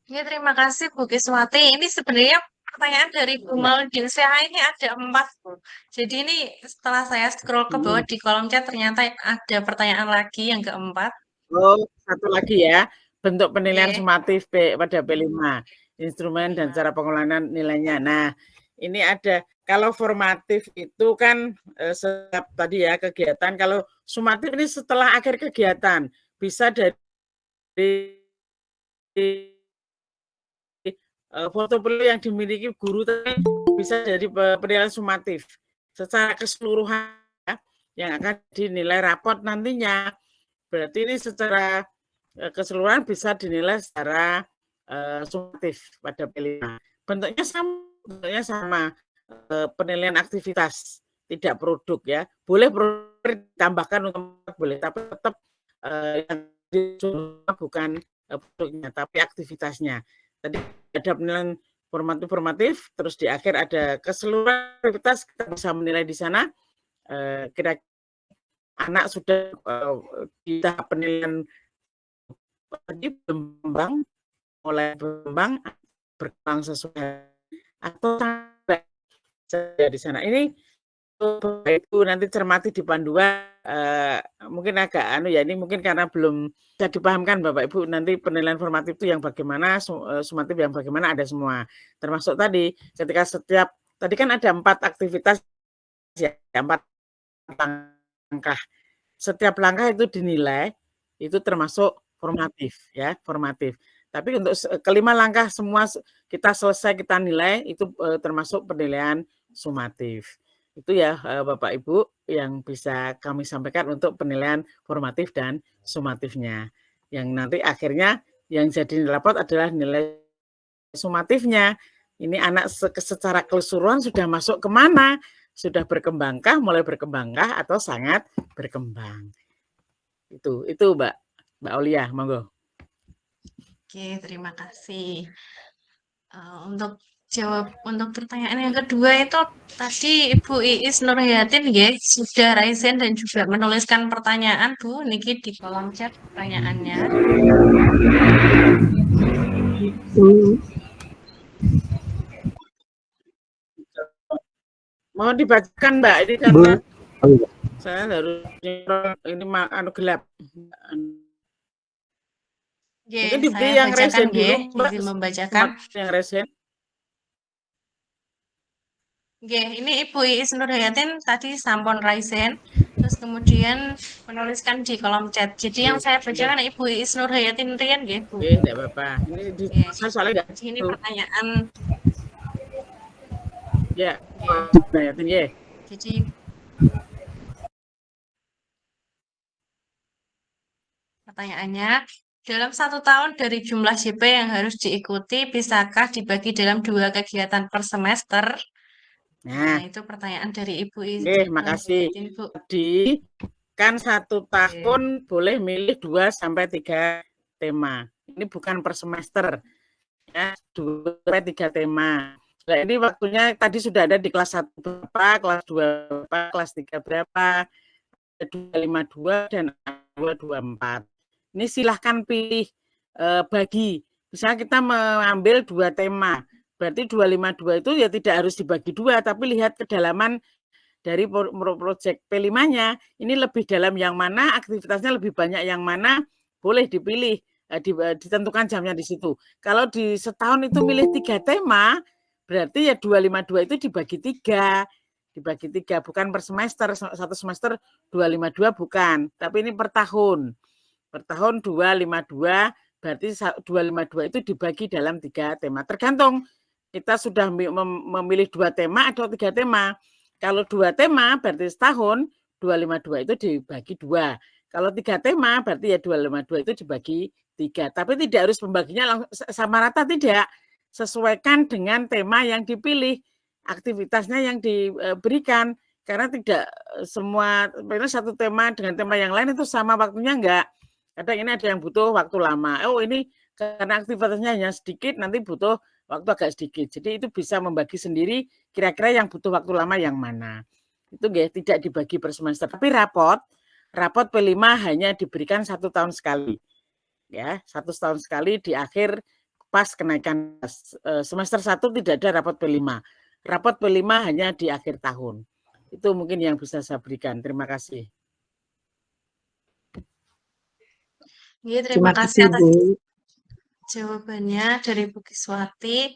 Ya, terima kasih Bu Kiswati. Ini sebenarnya pertanyaan dari Bu Maulidin Seha ini ada 4, Bu. Jadi ini setelah saya scroll ke bawah di kolom chat ternyata ada pertanyaan lagi yang keempat. Oh, satu lagi ya. Bentuk penilaian sumatif pada P5, instrumen dan cara pengelolaan nilainya. Nah, ini ada, kalau formatif itu kan setiap tadi ya kegiatan, kalau sumatif ini setelah akhir kegiatan, bisa dari portofolio yang dimiliki guru tadi, bisa jadi penilaian sumatif secara keseluruhan ya, yang akan dinilai raport nantinya. Berarti ini secara keseluruhan bisa dinilai secara sumatif pada P5. Bentuknya sama, penilaian aktivitas, tidak produk ya. Boleh produk ditambahkan untuk boleh, tapi tetap yang bukan produknya, tapi aktivitasnya. Tadi ada penilaian formatif, terus di akhir ada keseluruhan aktivitas, kita bisa menilai di sana kira-kira anak sudah di tahap penilaian tadi mulai berkembang sesuai atau sampai di sana. Ini Ibu nanti cermati di panduan, mungkin agak ini mungkin karena belum bisa dipahamkan Bapak Ibu, nanti penilaian formatif itu yang bagaimana, sumatif yang bagaimana, ada semua. Termasuk tadi ketika setiap, tadi kan ada 4 aktivitas ya, 4 langkah. Setiap langkah itu dinilai, itu termasuk formatif ya, formatif. Tapi untuk kelima langkah semua kita selesai, kita nilai, itu termasuk penilaian sumatif. Itu ya Bapak Ibu yang bisa kami sampaikan untuk penilaian formatif dan sumatifnya. Yang nanti akhirnya yang jadi raport adalah nilai sumatifnya. Ini anak secara keseluruhan sudah masuk kemana? Sudah berkembangkah, mulai berkembangkah, atau sangat berkembang? Itu Mbak Aulia, monggo. Oke, terima kasih. Untuk pertanyaan yang kedua itu tadi Ibu Iis Nurhayatin ya, sudah raisen dan juga menuliskan pertanyaan Bu niki di kolom chat pertanyaannya. Mau dibacakan Mbak, ini karena Saya harus ini anu gelap. Mungkin diberi Saya yang bacakan resen dulu, Mbak. izin membacakan. Yang resen. Ini Ibu Iis Nurhayatin tadi sampun raisen, terus kemudian menuliskan di kolom chat. Jadi yang saya bacakan Ibu Iis Nurhayatin rian nggih, Bu. Tidak apa-apa. Ini di saya soalnya enggak. Ini pertanyaan. Ya, Nurhayatin ya. Jadi pertanyaannya, dalam 1 tahun dari jumlah JP yang harus diikuti, bisakah dibagi dalam 2 kegiatan per semester? Nah, itu pertanyaan dari Ibu Iis. Makasih. Tadi kan 1 tahun boleh milih 2 sampai 3 tema. Ini bukan per semester. Ya, 2 sampai 3 tema. Nah, ini waktunya tadi sudah ada di kelas 1 berapa, kelas 2 berapa, kelas 3 berapa, 252 dan 224. Ini silahkan pilih bagi. Misalnya kita mengambil 2 tema. Berarti 252 itu ya tidak harus dibagi 2, tapi lihat kedalaman dari proyek P5-nya. Ini lebih dalam yang mana, aktivitasnya lebih banyak yang mana, boleh dipilih, ditentukan jamnya di situ. Kalau di setahun itu milih 3 tema, berarti ya 252 itu dibagi 3. Dibagi 3, bukan per semester. 1 semester 252 bukan, tapi ini per tahun. Per tahun 252, berarti 252 itu dibagi dalam 3 tema. Tergantung kita sudah memilih 2 tema atau 3 tema. Kalau 2 tema berarti setahun 252 itu dibagi 2. Kalau 3 tema berarti ya 252 itu dibagi 3. Tapi tidak harus pembaginya sama rata, tidak. Sesuaikan dengan tema yang dipilih, aktivitasnya yang diberikan. Karena tidak semua, satu tema dengan tema yang lain itu sama waktunya enggak. Kadang ini ada yang butuh waktu lama. Oh ini karena aktivitasnya hanya sedikit, nanti butuh waktu agak sedikit. Jadi itu bisa membagi sendiri kira-kira yang butuh waktu lama yang mana. Itu tidak dibagi per semester. Tapi rapot P5 hanya diberikan 1 tahun sekali. Ya, 1 tahun sekali di akhir pas kenaikan semester 1 tidak ada rapot P5. Rapot P5 hanya di akhir tahun. Itu mungkin yang bisa saya berikan. Terima kasih. Ya, terima kasih atas jawabannya dari Bu Kiswati.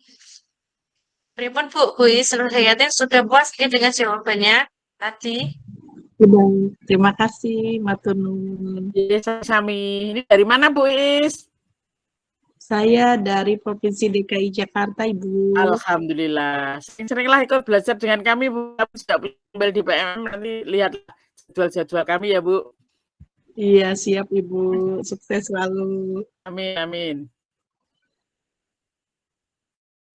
Pripun Bu Iis Nurhayatin sudah puas dengan jawabannya tadi? Terima kasih, matur nuwun. Sami. Ini dari mana Bu Iis? Saya dari Provinsi DKI Jakarta, Ibu. Alhamdulillah. Seringlah ikut belajar dengan kami, Bu. Kami sudah tinggal di PM, nanti lihat jadwal-jadwal kami ya, Bu. Iya, siap Ibu. Sukses selalu. Amin, amin.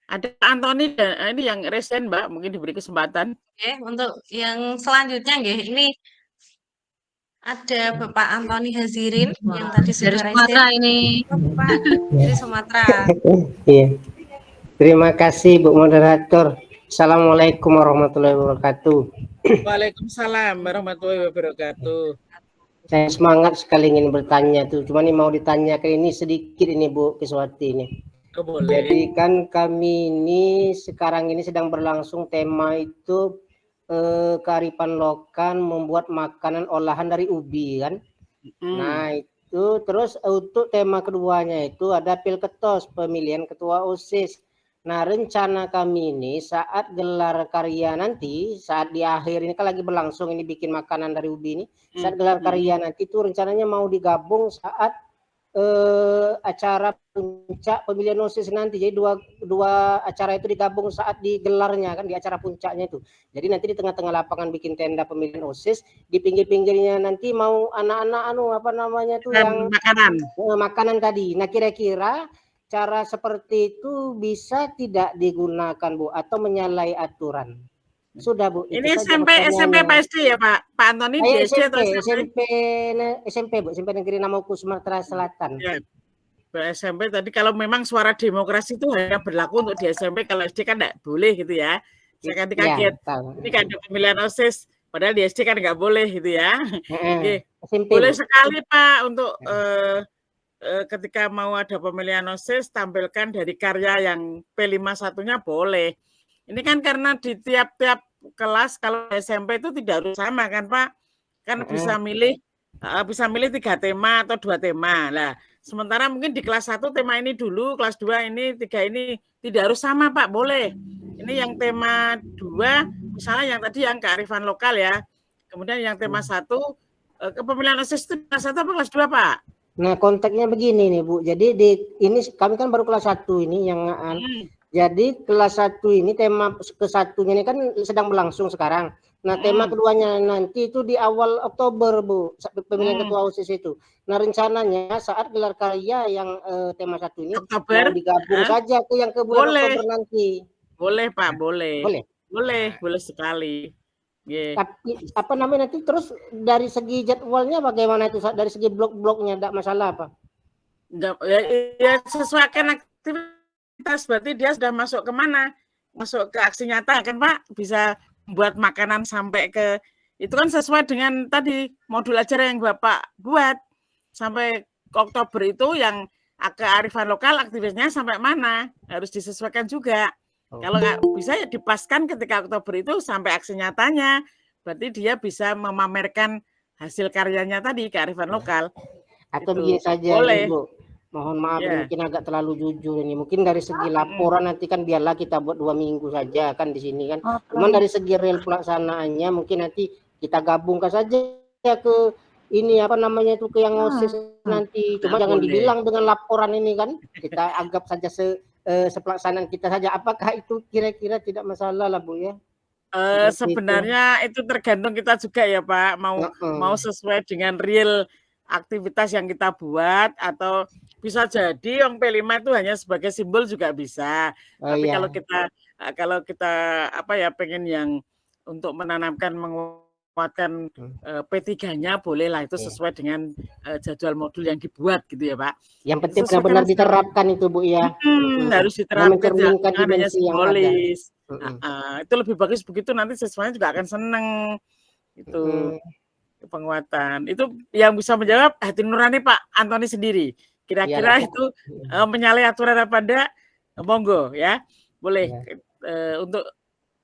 Ada Antoni dan ini yang resen, Mbak, mungkin diberi kesempatan. Oke, untuk yang selanjutnya ini ada Bapak Antoni Hazirin yang tadi sudah Dari Sumatera ini. Bapak dari Sumatera. Iya. Terima kasih Bu Moderator. Assalamualaikum warahmatullahi wabarakatuh. Waalaikumsalam warahmatullahi wabarakatuh. Saya semangat sekali ingin bertanya tuh. Cuma ini mau ditanyakan ini sedikit ini Bu Kiswati ini. Oh, boleh. Jadi kan kami ini sekarang ini sedang berlangsung tema itu kearifan lokal membuat makanan olahan dari ubi kan. Nah itu terus untuk tema keduanya itu ada Pilketos, pemilihan ketua OSIS. Nah rencana kami ini saat gelar karya nanti, saat di akhir ini kan lagi berlangsung ini bikin makanan dari ubi ini, saat gelar karya nanti itu rencananya mau digabung saat acara puncak pemilihan OSIS nanti. Jadi dua acara itu digabung saat digelarnya kan, di acara puncaknya itu. Jadi nanti di tengah-tengah lapangan bikin tenda pemilihan OSIS, di pinggir-pinggirnya nanti mau anak-anak apa namanya tuh yang makanan tadi. Nah kira-kira cara seperti itu bisa tidak digunakan Bu atau menyalahi aturan? Sudah Bu. Ini SMP Pak SD ya Pak Antoni di SD atau SMP Bu, SMP Negeri Namoku Sumatera Selatan. Ya, SMP tadi kalau memang suara demokrasi itu hanya berlaku untuk di SMP, kalau SD kan enggak boleh gitu ya. Saya kan kaget. Ini kan ada pemilihan OSIS, padahal di SD kan nggak boleh gitu ya. Boleh sekali Pak untuk ketika mau ada pemilihan OSIS tampilkan dari karya yang P51-nya boleh. Ini kan karena di tiap-tiap kelas kalau SMP itu tidak harus sama kan Pak? Kan bisa milih 3 tema atau 2 tema. Lah, sementara mungkin di kelas 1 tema ini dulu, kelas 2 ini, 3 ini tidak harus sama Pak, boleh. Ini yang tema 2, misalnya yang tadi yang kearifan lokal ya. Kemudian yang tema 1, kepemilikan OSIS itu kelas 1 apa kelas 2 Pak? Nah, konteksnya begini nih Bu. Jadi ini kami kan baru kelas 1 ini yang jadi kelas 1 ini tema ke-1-nya ini kan sedang berlangsung sekarang. Nah, tema keduanya nanti itu di awal Oktober, Bu, pemilihan ketua OSIS itu. Nah, rencananya saat gelar karya yang tema 1 ini Oktober digabung saja ke yang ke bulan Oktober nanti. Boleh, Pak, boleh. Boleh sekali. Yeah. Tapi apa namanya nanti terus dari segi jadwalnya bagaimana itu dari segi blok-bloknya enggak masalah apa? Enggak, ya sesuaikan aktivitas, berarti dia sudah masuk ke mana? Masuk ke aksi nyata kan Pak? Bisa buat makanan sampai ke itu kan sesuai dengan tadi modul ajar yang Bapak buat sampai ke Oktober itu yang kearifan lokal aktivitasnya sampai mana harus disesuaikan juga. Kalau nggak bisa ya dipaskan ketika Oktober itu sampai aksi nyatanya, berarti dia bisa memamerkan hasil karyanya tadi kearifan lokal. Atau itu. begini saja boleh. Ibu. Mohon maaf mungkin agak terlalu jujur ini. Mungkin dari segi laporan nanti kan biarlah kita buat 2 minggu saja kan di sini kan. Cuman dari segi real pelaksanaannya mungkin nanti kita gabungkan saja ke ini apa namanya itu ke yang OSIS nanti. Cuma jangan dibilang dengan laporan ini kan. Kita anggap saja sepelaksanaan kita saja. Apakah itu kira-kira tidak masalah lah Bu ya? Sebenarnya itu tergantung kita juga ya Pak. Mau sesuai dengan real aktivitas yang kita buat atau bisa jadi yang P5 itu hanya sebagai simbol juga bisa. Tapi kalau kita apa ya pengen yang untuk menanamkan menguatkan P3-nya bolehlah itu sesuai dengan jadwal modul yang dibuat gitu ya Pak. Yang penting benar-benar diterapkan itu Bu ya. Harus diterapkan mencerminkan dimensi yang ada. Itu lebih bagus begitu nanti siswanya juga akan seneng itu. Penguatan itu yang bisa menjawab hati nurani Pak Antoni sendiri kira-kira itu menyalahi aturan apa enggak monggo ya boleh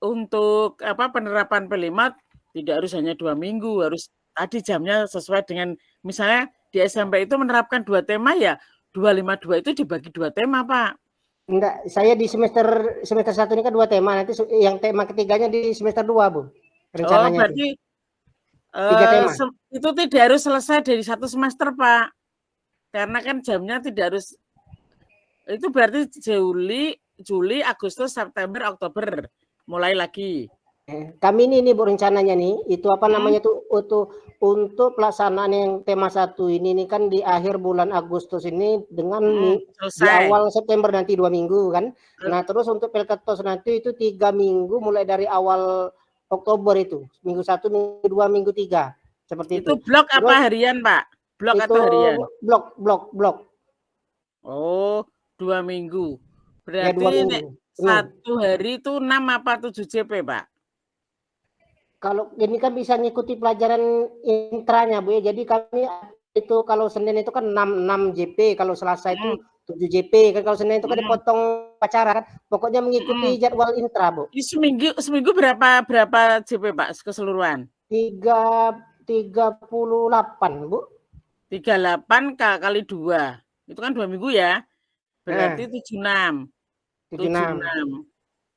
untuk apa penerapan P5 tidak harus hanya 2 minggu harus tadi jamnya sesuai dengan misalnya di SMP itu menerapkan 2 tema ya 252 itu dibagi 2 tema Pak. Enggak, saya di semester 1 ini kan 2 tema nanti yang tema ketiganya di semester 2 Bu rencananya. Berarti itu tidak harus selesai dari 1 semester Pak karena kan jamnya tidak harus itu berarti Juli, Agustus, September, Oktober mulai lagi. Kami ini Bu rencananya nih itu apa namanya tuh untuk pelaksanaan yang tema 1 ini kan di akhir bulan Agustus ini dengan di awal September nanti 2 minggu kan. Nah terus untuk Pelketos nanti itu 3 minggu mulai dari awal Oktober itu minggu 1, minggu 2, minggu 3 seperti itu. Itu blok apa harian Pak? Blok atau harian? Blok. Oh 2 minggu. Berarti ya, 2 minggu. 1 hari itu 6 apa 7 JP Pak? Kalau ini kan bisa ngikuti pelajaran intranya Bu ya. Jadi kami itu kalau Senin itu kan 6 JP, kalau Selasa itu 7 JP kan kalau Senin itu kan dipotong pacara kan. Pokoknya mengikuti jadwal intra Bu. Seminggu berapa JP Pak keseluruhan? 38 Bu. 38 kali 2. Itu kan 2 minggu ya. Berarti 76. 76.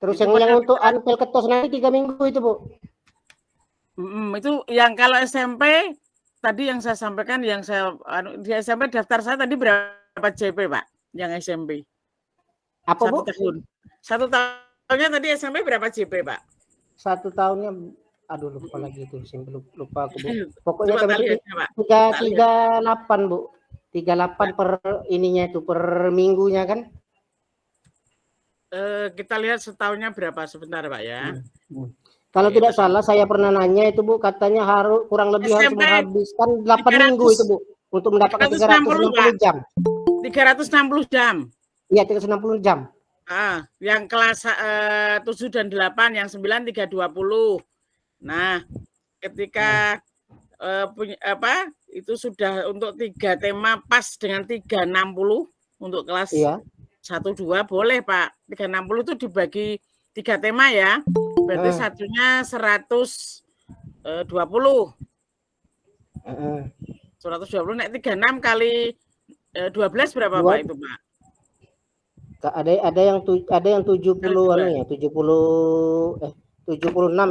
Terus yang untuk Pelketos nanti 3 minggu itu Bu. Itu yang kalau SMP tadi yang saya sampaikan yang saya di SMP daftar saya tadi berapa JP Pak? Yang SMP. Apa 1 Bu? tahun. 1 tahunnya tadi SMP berapa JP Pak? 1 tahunnya aduh lupa lagi itu lupa aku Bu. Pokoknya kami 38 Bu. 38 per ininya itu per minggunya kan. Kita lihat setahunnya berapa sebentar Pak ya. Kalau tidak salah saya pernah nanya itu Bu katanya harus kurang lebih harus menghabiskan 8 minggu itu Bu untuk mendapatkan 360 jam. 360 jam. Iya 360 jam. Yang kelas 7 dan 8 yang 9 320. Nah, ketika itu sudah untuk 3 tema pas dengan 360 untuk kelas 1 2 boleh Pak. 360 itu dibagi 3 tema ya. Berarti satunya 120. 120 nek 36 kali 12 berapa Pak itu, Pak? Ada yang 70 anu ya, 76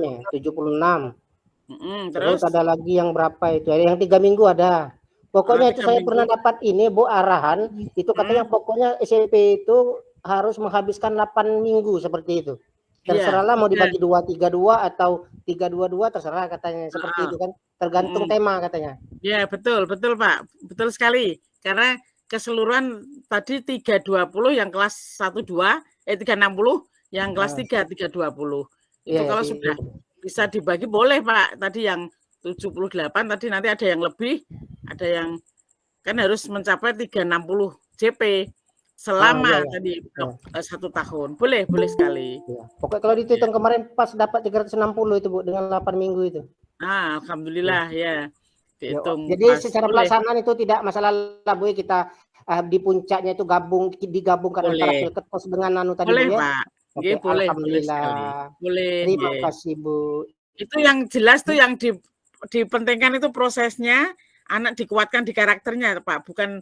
ya, 76. Terus ada lagi yang berapa itu? Ada yang 3 minggu ada. Pokoknya itu saya pernah dapat ini Bu arahan, itu katanya pokoknya SMP itu harus menghabiskan 8 minggu seperti itu. Terserahlah mau dibagi 2-3-2 atau 3-2-2 terserah katanya seperti itu kan. Tergantung tema katanya. Ya, betul Pak. Betul sekali. Karena keseluruhan tadi 320 yang kelas 1 2 360 yang kelas 3 320. Itu kalau sudah bisa dibagi boleh Pak. Tadi yang 78 tadi nanti ada yang lebih, ada yang kan harus mencapai 360 JP selama tadi 1 tahun. Boleh sekali. Pokoknya kalau dihitung kemarin pas dapat 360 itu Bu dengan 8 minggu itu. Alhamdulillah ya. Dihitung. Jadi secara pelaksanaan itu tidak masalah Bu, kita di puncaknya itu digabungkan antara Filketpos dengan anu tadi boleh, Bu ya. Pak. Oke, Boleh, alhamdulillah. Boleh. Terima kasih Bu. Itu yang jelas tuh yang dipentingkan itu prosesnya, anak dikuatkan di karakternya Pak, bukan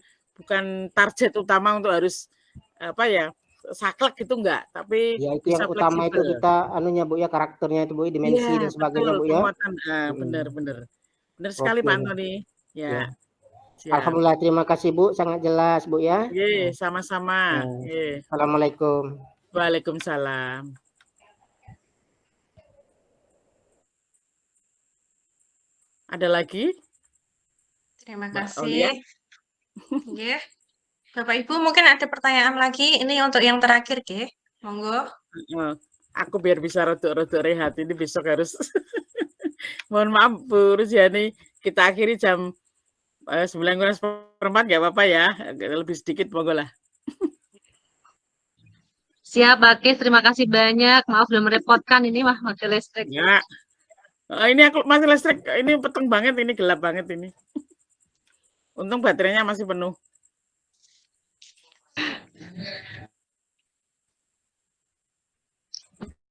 target utama untuk harus apa ya saklek gitu enggak, tapi ya itu yang utama itu kita anunya Bu ya, karakternya itu Bu, dimensi dan sebagainya Bu ya. Benar sekali Pak Antoni ya. Alhamdulillah, terima kasih Bu, sangat jelas Bu ya. Sama-sama. Assalamualaikum. Waalaikumsalam. Ada lagi? Terima kasih. Ya. Bapak Ibu mungkin ada pertanyaan lagi. Ini untuk yang terakhir, Ge. Monggo. Aku biar bisa rodok-rodok rehat ini besok harus. Mohon maaf Bu Ruziani, kita akhiri jam 9:04 nggak apa-apa ya, lebih sedikit monggo lah. Siap, Bakis. Terima kasih banyak. Maaf sudah merepotkan ini mati listrik. Ya. Ini aku mati listrik, ini peteng banget, ini gelap banget ini. Untung baterainya masih penuh.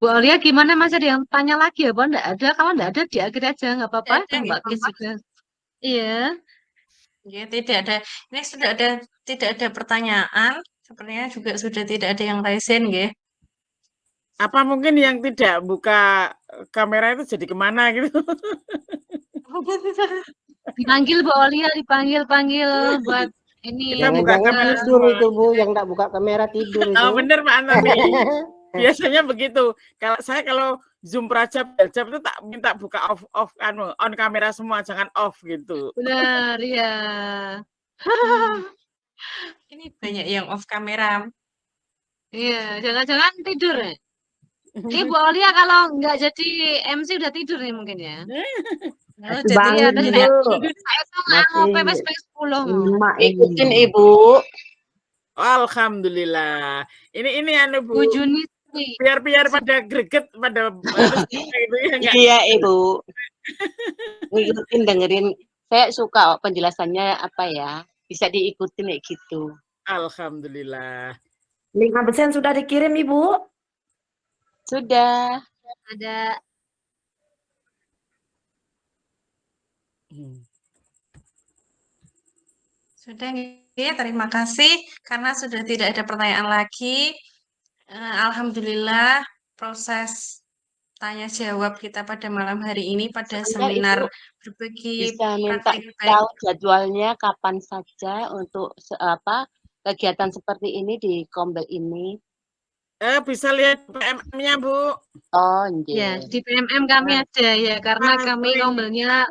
Bu Aulia gimana, Mas? Ada yang tanya lagi apa? Enggak ada. Kalau enggak ada diakhiri aja, enggak apa-apa. Mbak Kis juga. Iya. Ya, tidak ada. Ini tidak ada pertanyaan. Sepertinya juga sudah tidak ada yang raisen, ya. Apa mungkin yang tidak buka kamera itu jadi kemana gitu? Dipanggil Bu Aulia, dipanggil buat ini. Jangan tidur itu Bu, yang enggak buka kamera tidur itu. Oh, bener Pak Antoni. Biasanya begitu. Kalau Zoom Prajab itu tak minta buka off on kamera semua, jangan off gitu. Benar, ya. Ini banyak yang off kamera. Iya, jangan-jangan tidur ya. Ini Bu Aulia kalau nggak jadi MC udah tidur nih mungkin ya. Jadi ada saya mau PPSP 10. Ikutin Ibu. Alhamdulillah. Ini anu Bu. Bu Juni biar pada greget pada gitu ya. Iya Ibu. Ngikutin dengerin. Saya suka penjelasannya apa ya. Bisa diikutin kayak gitu. Alhamdulillah. Link absen sudah dikirim Ibu? Sudah. Ada. Sudah ya, terima kasih karena sudah tidak ada pertanyaan lagi. Alhamdulillah proses tanya jawab kita pada malam hari ini pada seminar berbagi bisa minta tahu jadwalnya kapan saja untuk kegiatan seperti ini di Kombel ini. Bisa lihat PMM-nya Bu. Oh, ya di PMM kami ada ya karena kami Kombelnya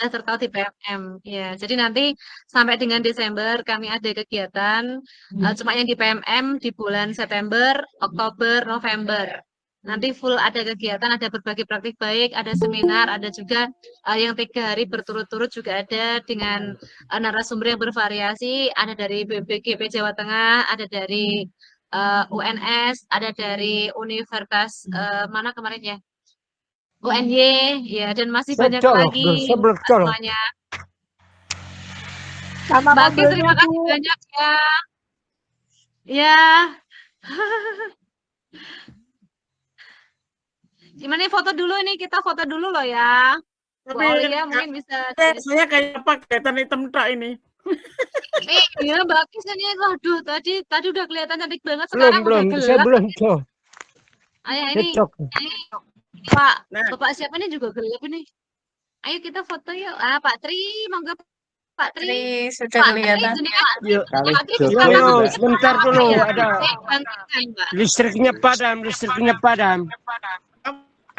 tertaut di PMM ya. Jadi nanti sampai dengan Desember kami ada kegiatan cuma yang di PMM di bulan September, Oktober, November. Nanti full ada kegiatan, ada berbagi praktik baik, ada seminar, ada juga yang 3 hari berturut-turut juga ada dengan narasumber yang bervariasi, ada dari BPGP Jawa Tengah, ada dari UNS, ada dari Universitas mana kemarin ya? UNY, ya, dan masih banyak lagi semuanya. Mbak Kis, terima kasih banyak ya. Ya. Gimana nih, foto dulu ini, kita foto dulu loh ya. Bu Tapi Aulia mungkin bisa. saya kayak apa kelihatan hitam tok ini. Iya bagus ini, waduh tadi udah kelihatan cantik banget, sekarang udah Saya gelap. belum tuh. Ayo ini, Cocok. Pak, Nah. Bapak siapa ini juga gelap ini. Ayo kita foto yuk. Pak Tri, monggo Pak Tri. Tri sudah Pak Tri, kelihatan. gini Pak. Yuk, Pak Tri Joko bisa ya, masuk Mbak. ke Sebentar dalam dulu, ya? ada Bantukan, Mbak. listriknya padam.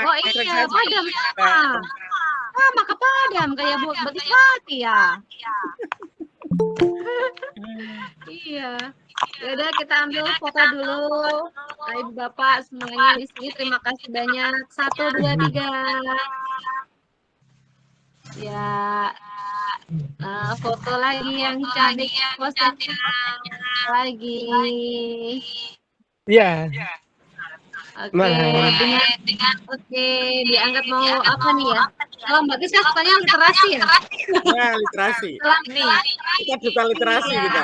Oh iya, padam sama. Maka padam kayak Bu Batiswati ya. Iya. Ya udah kita ambil foto dulu. Ibu Bapak semuanya di sini terima kasih banyak. 1 2 3. Ya. Foto lagi yang cantik, posenya lagi. Iya. Oke, oke, diangkat mau apa nih ya? Kalau Mbak Tis katanya literasi ya? Ya, literasi. Nih. Kita duta literasi kita.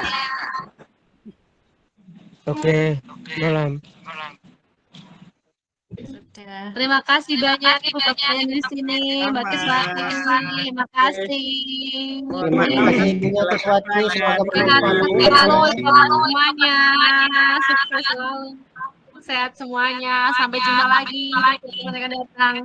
Oke, malam. Terima kasih banyak Ibu Bapak yang di sini, Mbak Tiswati. Terima kasih. Terima kasih Ibu Tiswati, semoga Sehat bermanfaat. selalu semuanya, sukses selalu, sehat semuanya. Sampai jumpa lagi. Terima kasih datang.